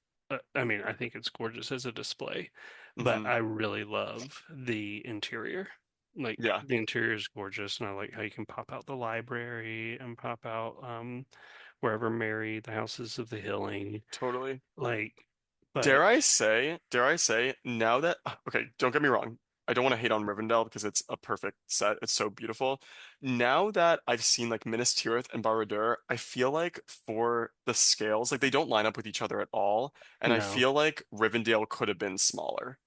I mean, I think it's gorgeous as a display, but Mm-hmm. I really love the interior. Like Yeah, the interior is gorgeous, and I like how you can pop out the library and pop out wherever Mary, the houses of the healing. totally. Like, but Dare I say, now that, okay, don't get me wrong. I don't want to hate on Rivendell because it's a perfect set. It's so beautiful. Now that I've seen like Minas Tirith and Barad-dûr, I feel like for the scales, like they don't line up with each other at all. And I no, feel like Rivendell could have been smaller.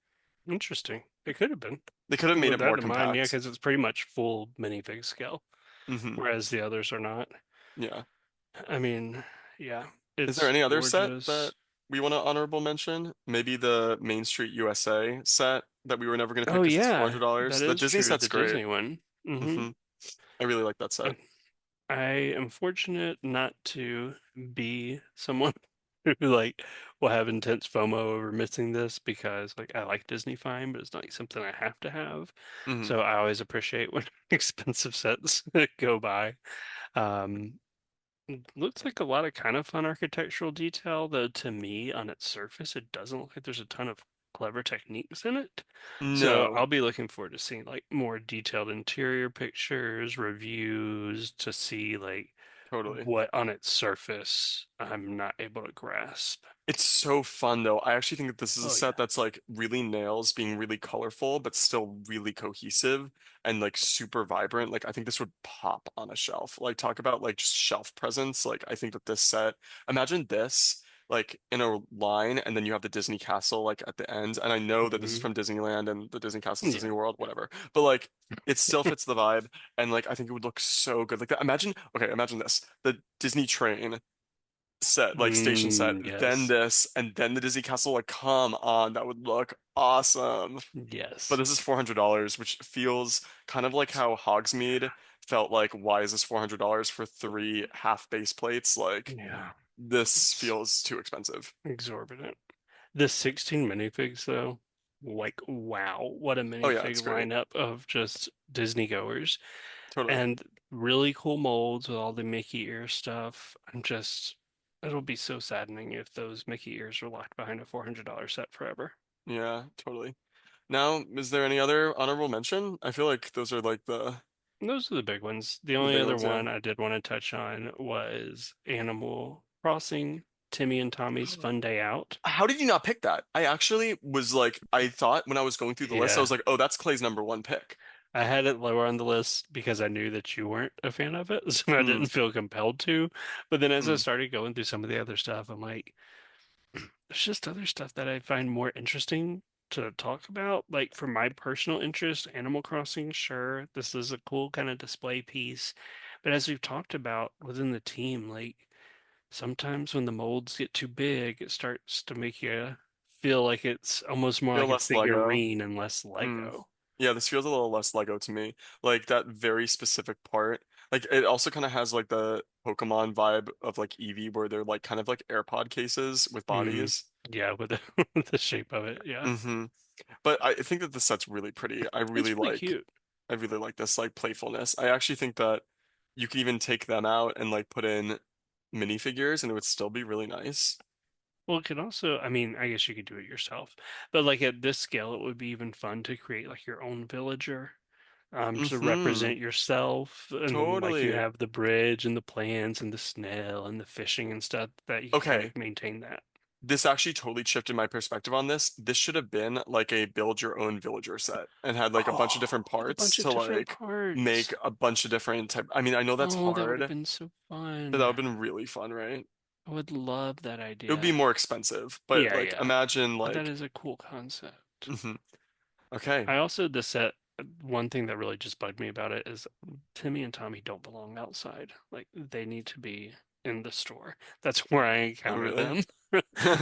interesting. It could have been. They could have made With it that more in mind, yeah, compact. because it's pretty much full minifig scale, Hmm. whereas the others are not. Yeah. I mean, yeah, Is there it's any other set that gorgeous. we want to honorable mention? Maybe the Main Street USA set that we were never going to pick Oh because it's yeah, $400. that The is Disney true. set's The great. Disney one. Hmm. I really like that set. I am fortunate not to be someone who like will have intense FOMO over missing this because like I like Disney fine, but it's not like something I have to have. Hmm. So I always appreciate when expensive sets go by. Um, Looks like a lot of kind of fun architectural detail, though to me on its surface it doesn't look like there's a ton of clever techniques in it. So No, I'll be looking forward to seeing like more detailed interior pictures, reviews to see like totally. what on its surface I'm not able to grasp. It's so fun though. I actually think that this is a Oh set yeah. that's like really nails being really colorful, but still really cohesive and like super vibrant. Like I think this would pop on a shelf. Like talk about like just shelf presence. Like I think that this set, imagine this like in a line and then you have the Disney castle like at the end. And I know that this is Hmm. from Disneyland and the Disney castle is Yeah. Disney World, Yeah. whatever. But like it still fits the vibe and like I think it would look so good. Like that. Imagine, okay, imagine this. The Disney train set, like station set, then Yes. this, and then the Disney Castle. Like, come on, that would look awesome. But Yes. this is $400, which feels kind of like how Hogsmeade felt like, why is this $400 for three half base plates? Like, Yeah. this It's feels too expensive. exorbitant. The 16 minifigs, though, like, wow, what a Oh yeah, minifig it's great. lineup of just Disney goers Totally. and really cool molds with all the Mickey ear stuff. It'll be so saddening if those Mickey ears are locked behind a $400 set forever. Yeah, totally. Now, is there any other honorable mention? I feel like those are like And those are the big ones. The the only big other ones, yeah. one I did want to touch on was Animal Crossing, Timmy and Tommy's Fun Day Out. How did you not pick that? I actually was like, I thought when I was going through the list, I Yeah. was like, oh, that's Clay's number one pick. I had it lower on the list because I knew that you weren't a fan of it, so I Mm, didn't feel compelled to. But then as I mm. started going through some of the other stuff, I'm like, there's just other stuff that I find more interesting to talk about. Like for my personal interest, Animal Crossing, sure, this is a cool kind of display piece. But as we've talked about within the team, like sometimes when the molds get too big, it starts to make you feel like it's almost more Feel like a less Lego. figurine and less Mm. Lego. Yeah, this feels a little less Lego to me. Like that very specific part. Like it also kind of has like the Pokemon vibe of like Eevee, where they're like kind of like AirPod cases with Hmm. bodies. Yeah, with the, with the shape of it. Yeah. Hmm. But I think that the set's really pretty. It's really cute. I really like this like playfulness. I actually think that you could even take them out and like put in minifigures and it would still be really nice. Well, it could also, I mean, I guess you could do it yourself, but like at this scale, it would be even fun to create like your own villager, to Hmm. represent yourself. And then like you Totally. have the bridge and the plans and the snail and the fishing and stuff that you can Okay. like maintain that. this actually totally shifted my perspective on this. This should have been like a build your own villager set and had like a bunch of different Oh, with a bunch parts of to different like make parts. a bunch of different type. I mean, I know that's Oh, that would have hard, been so but that fun. would have been really fun, right? I would love that It would be idea. more expensive, but Yeah, like yeah. imagine But that like is a cool concept. mhm. Okay, I also, the set, one thing that really just bugged me about it is Timmy and Tommy don't belong outside. Like, they need to be in the store. That's where I oh encounter really? them.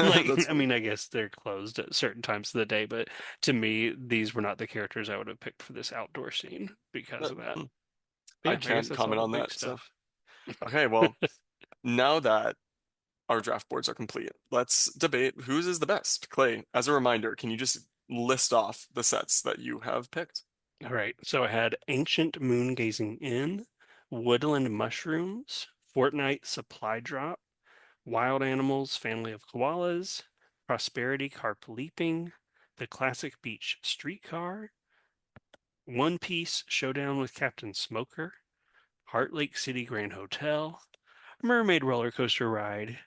Like, That's I funny. mean, I guess they're closed at certain times of the day, but to me, these were not the characters I would have picked for this outdoor scene because of that. Hmm. But I yeah, I guess can't that's all comment the on big that. So stuff. okay, well, now that our draft boards are complete, let's debate whose is the best. Clay, as a reminder, can you just list off the sets that you have picked? All right, so I had Ancient Moon Gazing Inn, Woodland Mushrooms, Fortnite Supply Drop, Wild Animals, Family of Koalas, Prosperity Carp Leaping, The Classic Beach Streetcar, One Piece Showdown with Captain Smoker, Heart Lake City Grand Hotel, Mermaid Roller Coaster Ride,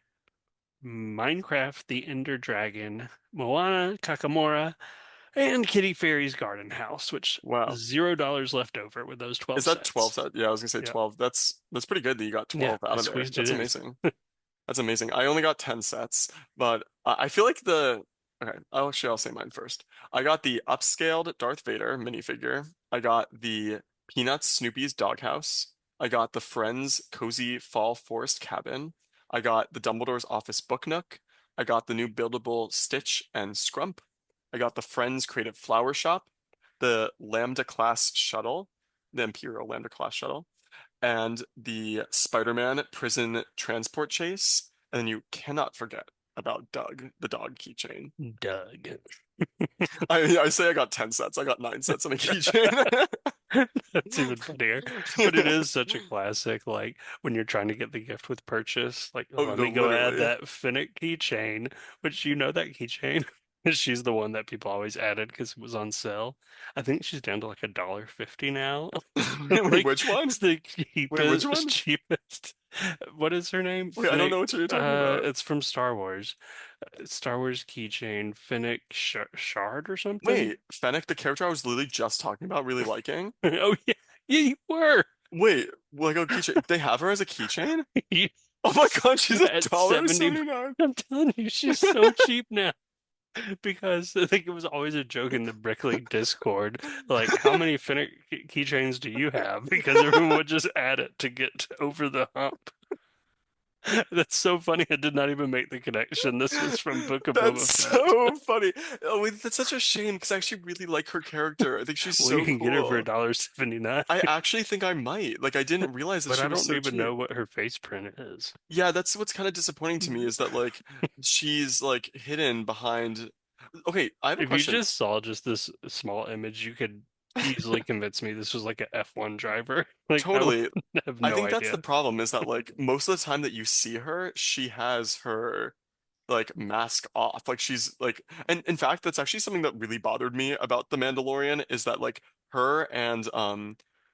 Minecraft The Ender Dragon, Moana Kakamora, and Kitty Fairy's Garden House, which Wow. $0 left over with those Is 12 that 12 sets. set? Yeah, I was gonna say Yeah. 12. That's pretty good that you got Yeah, 12 I out of there. squeezed it That's in. amazing. That's amazing. I only got 10 sets, but I feel like the okay, I'll say mine first. I got the upscaled Darth Vader minifigure. I got the Peanuts Snoopy's doghouse. I got the Friends Cozy Fall Forest cabin. I got the Dumbledore's office book nook. I got the new buildable Stitch and Scrump. I got the Friends Creative Flower Shop, the Lambda class shuttle, the Imperial Lambda class shuttle, and the Spider-Man prison transport chase. And then you cannot forget about Doug, the dog keychain. Doug. I say I got 10 sets. I got 9 sets on a keychain. That's even funnier. But it is such a classic, like when you're trying to get the gift with purchase, like Oh, let no, me go add literally. that Finnick keychain, which you know that keychain. She's the one that people always added because it was on sale. I think she's down to like $1.50 now. Wait, Like which one? it's the Wait, which cheapest, one? cheapest. What is her name? Wait, I don't Finnick. know what you're talking about. It's from Star Wars. Star Wars keychain, Finnick Shard or something. Wait, Fennec, the character I was literally just talking about, really liking? Oh yeah, yeah, you were. Wait, Lego keychain. They have her as a keychain? Oh my Yes. God, she's a At dollar 70, 79. I'm telling you, she's so cheap now. Because I think it was always a joke in the Brickley Discord, like, how many Finnick keychains do you have? Because everyone would just add it to get over the hump. That's so funny. I did not even make the connection. This was from Book of That's Boba Fett. so funny. Oh, wait, that's such a shame because I actually really like her character. I think she's Well, you so can get her for cool. $1.79, I actually think I might. Like, I didn't realize that but she I was don't so even cheap. know what her face print is. Yeah, that's what's kind of disappointing to me is that like she's like hidden behind. Okay, I have a If you question. just saw just this small image, you could easily convince me this was like a F1 driver. Like I would Totally. have I no think that's the idea. problem is that like most of the time that you see her, she has her like mask off. Like she's like, and in fact, that's actually something that really bothered me about The Mandalorian is that like her and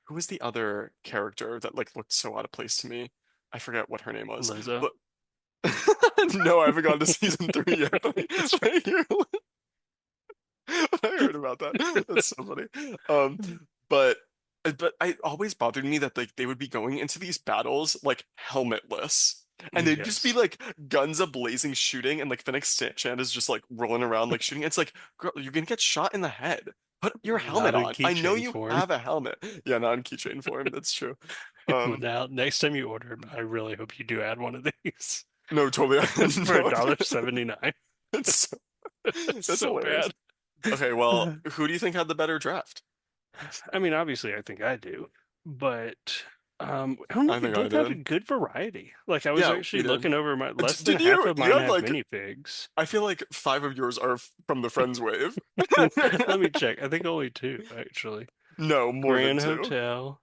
who was the other character that like looked so out of place to me? I forget what her name was, Lizzo. but no, I haven't gone to season 3 yet. That's But I hear I heard about that. That's so funny. Um, right. but but I always bothered me that like they would be going into these battles like helmetless. And they'd just be Yes. like guns a-blazing shooting, and like Fennec Shand is just like rolling around like shooting. It's like, girl, you're gonna get shot in the head. Put your helmet Not in on. I know keychain you form. have a helmet. Yeah, not in keychain form. That's true. Well, Um, now, next time you order, I really hope you do add one of these no, totally. I had for a no dollar idea. 79. It's so, That's that's so hilarious. bad. Okay, well, who do you think had the better draft? I mean, obviously, I think I do, but I don't know. I We think I both had a did. good variety. Like, I was Yeah, actually we did. looking over my less than Did half you? of You mine had have like minifigs. I feel like 5 of yours are from the Friends wave. Let me check. I think only two, actually. No, more than Grand two. Hotel,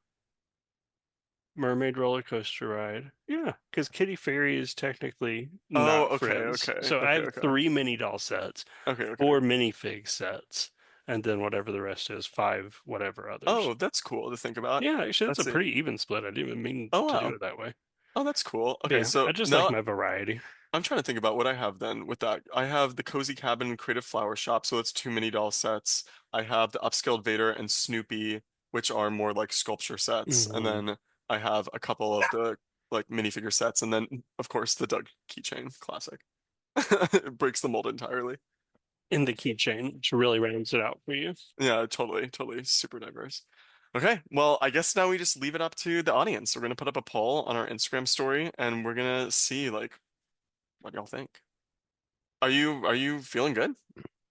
Mermaid Roller Coaster Ride. Yeah, because Kitty Fairy is technically Oh, not okay, friends. okay, So I okay, have okay, three mini doll sets, okay, okay. four minifig sets, and then whatever the rest is, five whatever others. Oh, that's cool to think about. Yeah, actually, that's Let's a see. pretty even split. I didn't even mean Oh to do wow. it that way. Oh, that's cool. But Okay, yeah, so I just like now my variety. I'm trying to think about what I have then with that. I have the Cozy Cabin Creative Flower Shop, so that's two mini doll sets. I have the Upscaled Vader and Snoopy, which are more like sculpture sets. And Hmm. then I have a couple of the like minifigure sets, and then of course the Doug keychain, classic. It breaks the mold entirely. In the keychain, which really rounds it out for you. Yeah, totally, totally super diverse. Okay, well, I guess now we just leave it up to the audience. We're gonna put up a poll on our Instagram story and we're gonna see like what y'all think. Are you feeling good?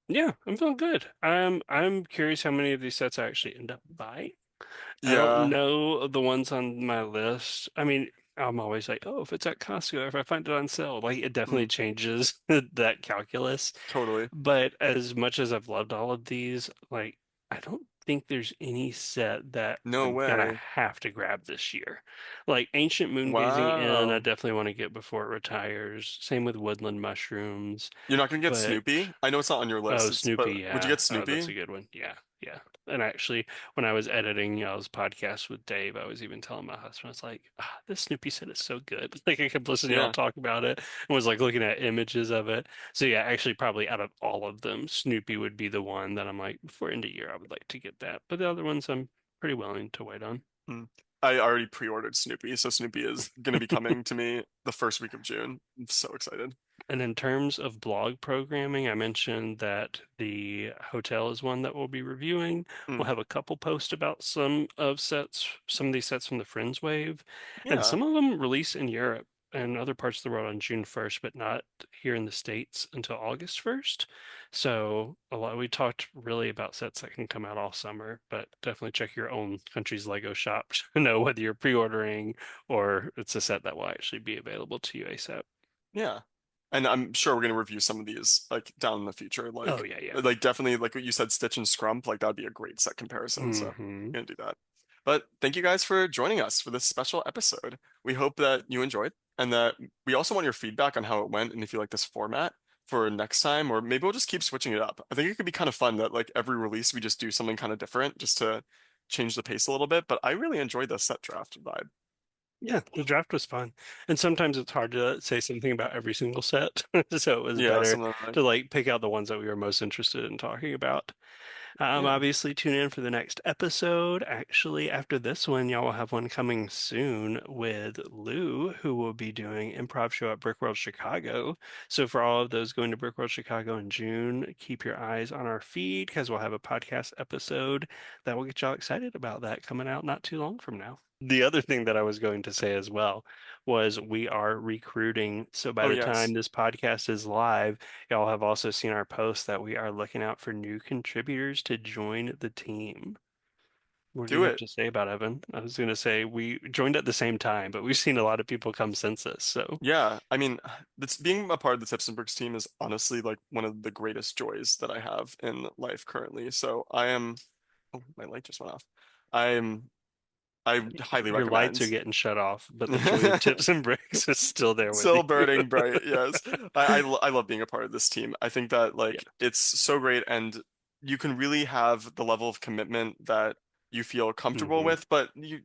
Yeah, I'm feeling good. I'm curious how many of these sets I actually end up buying. I don't Yeah, know the ones on my list. I mean, I'm always like, oh, if it's at Costco, if I find it on sale, like it definitely mm, changes that calculus. totally. But as much as I've loved all of these, like I don't think there's any set that No I'm gonna way. have to grab this year. Like Ancient Moon Gazing Inn, I Wow. definitely want to get before it retires. Same with Woodland Mushrooms. You're not gonna get But Snoopy? I know it's not on your list, oh, it's Snoopy, but would you yeah. get Oh, that's Snoopy? a good one. Yeah, yeah. And actually, when I was editing y'all's podcast with Dave, I was even telling my husband, I was like, ah, this Snoopy set is so good. Like I kept listening to y'all Yeah. talk about it and was like looking at images of it. So yeah, actually probably out of all of them, Snoopy would be the one that I'm like, before end of year, I would like to get that. But the other ones I'm pretty willing to wait on. Mm. I already pre-ordered Snoopy, so Snoopy is gonna be coming to me the first week of June. I'm so excited. And in terms of blog programming, I mentioned that the hotel is one that we'll be reviewing. We'll Mm. have a couple posts about some of these sets from the Friends Wave, and Yeah. some of them release in Europe and other parts of the world on June 1st, but not here in the States until August 1st. So we talked really about sets that can come out all summer, but definitely check your own country's Lego shop to know whether you're pre-ordering or it's a set that will actually be available to you ASAP. Yeah. And I'm sure we're gonna review some of these like down in the future. Oh yeah, yeah. Like definitely like what you said, Stitch and Scrump, like that'd be a great set comparison. So Hmm. we're gonna do that. But thank you guys for joining us for this special episode. We hope that you enjoyed and that we also want your feedback on how it went and if you like this format for next time, or maybe we'll just keep switching it up. I think it could be kind of fun that like every release we just do something kind of different just to change the pace a little bit. But I really enjoyed the set draft vibe. Yeah, the draft was fun. And sometimes it's hard to say something about every single set. So it was Yeah, better something like to like pick out the ones that we were most interested in talking about. yeah. Obviously, tune in for the next episode. Actually, after this one, y'all will have one coming soon with Lou, who will be doing improv show at Brickworld Chicago. So for all of those going to Brickworld Chicago in June, keep your eyes on our feed because we'll have a podcast episode that will get y'all excited about that coming out not too long from now. The other thing that I was going to say as well was we are recruiting. So by Oh the time yes. this podcast is live, y'all have also seen our post that we are looking out for new contributors to join the team. What do Do you have it. to say about Evan? I was going to say we joined at the same time, but we've seen a lot of people come since us. So, Yeah, I mean, that's being a part of the Tips and Bricks team is honestly like one of the greatest joys that I have in life currently. So I am, oh, my light just went off. I'm, I highly your lights recommend. are getting shut off, but the joy of Tips and Bricks is still there with Still you. burning bright, yes. I love being a part of this team. I think that Yeah. like it's so great and you can really have the level of commitment that you feel comfortable Hmm. with, but you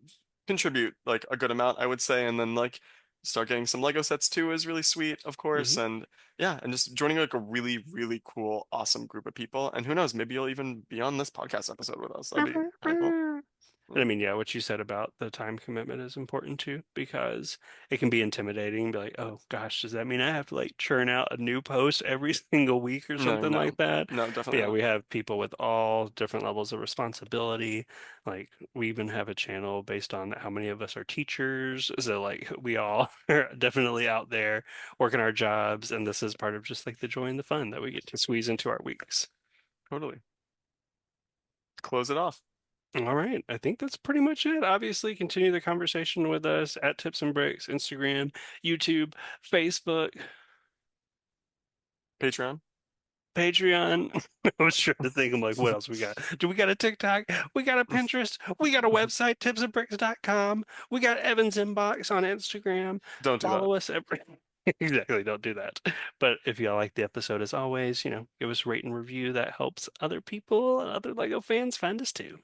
contribute like a good amount, I would say, and then like start getting some Lego sets too is really sweet, of course, Hmm. and yeah, and just joining like a really, really cool, awesome group of people. And who knows, maybe you'll even be on this podcast episode with us. That'd be kind of cool. And I Mm. mean, yeah, what you said about the time commitment is important too, because it can be intimidating, be like, oh gosh, does that mean I have to like churn out a new post every single week or No, something no, like that? no, But definitely yeah, not. we have people with all different levels of responsibility. Like we even have a channel based on how many of us are teachers. So like we all are definitely out there working our jobs, and this is part of just like the joy and the fun that we get to squeeze into our weeks. Totally. Close it off. All right. I think that's pretty much it. Obviously, continue the conversation with us at Tips and Bricks, Instagram, YouTube, Facebook, Patreon. Patreon. I was trying to think, I'm like, what else we got? Do we got a TikTok? We got a Pinterest. We got a website, tipsandbricks.com. We got Evan's Inbox on Instagram. Don't do that. Follow us every. Exactly, don't do that. But if y'all like the episode, as always, give us a rate and review. That helps other people and other Lego fans find us too.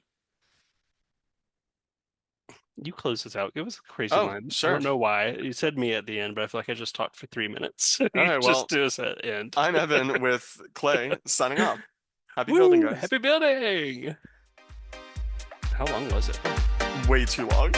You close this out. Give us a crazy Oh, line. I sure. don't know why. You said me at the end, but I feel like I just talked for 3 minutes. All You right, just well, do us at the end. I'm Evan with Clay signing off. Happy building, Woo! guys. Happy building! How long was it? Way too long.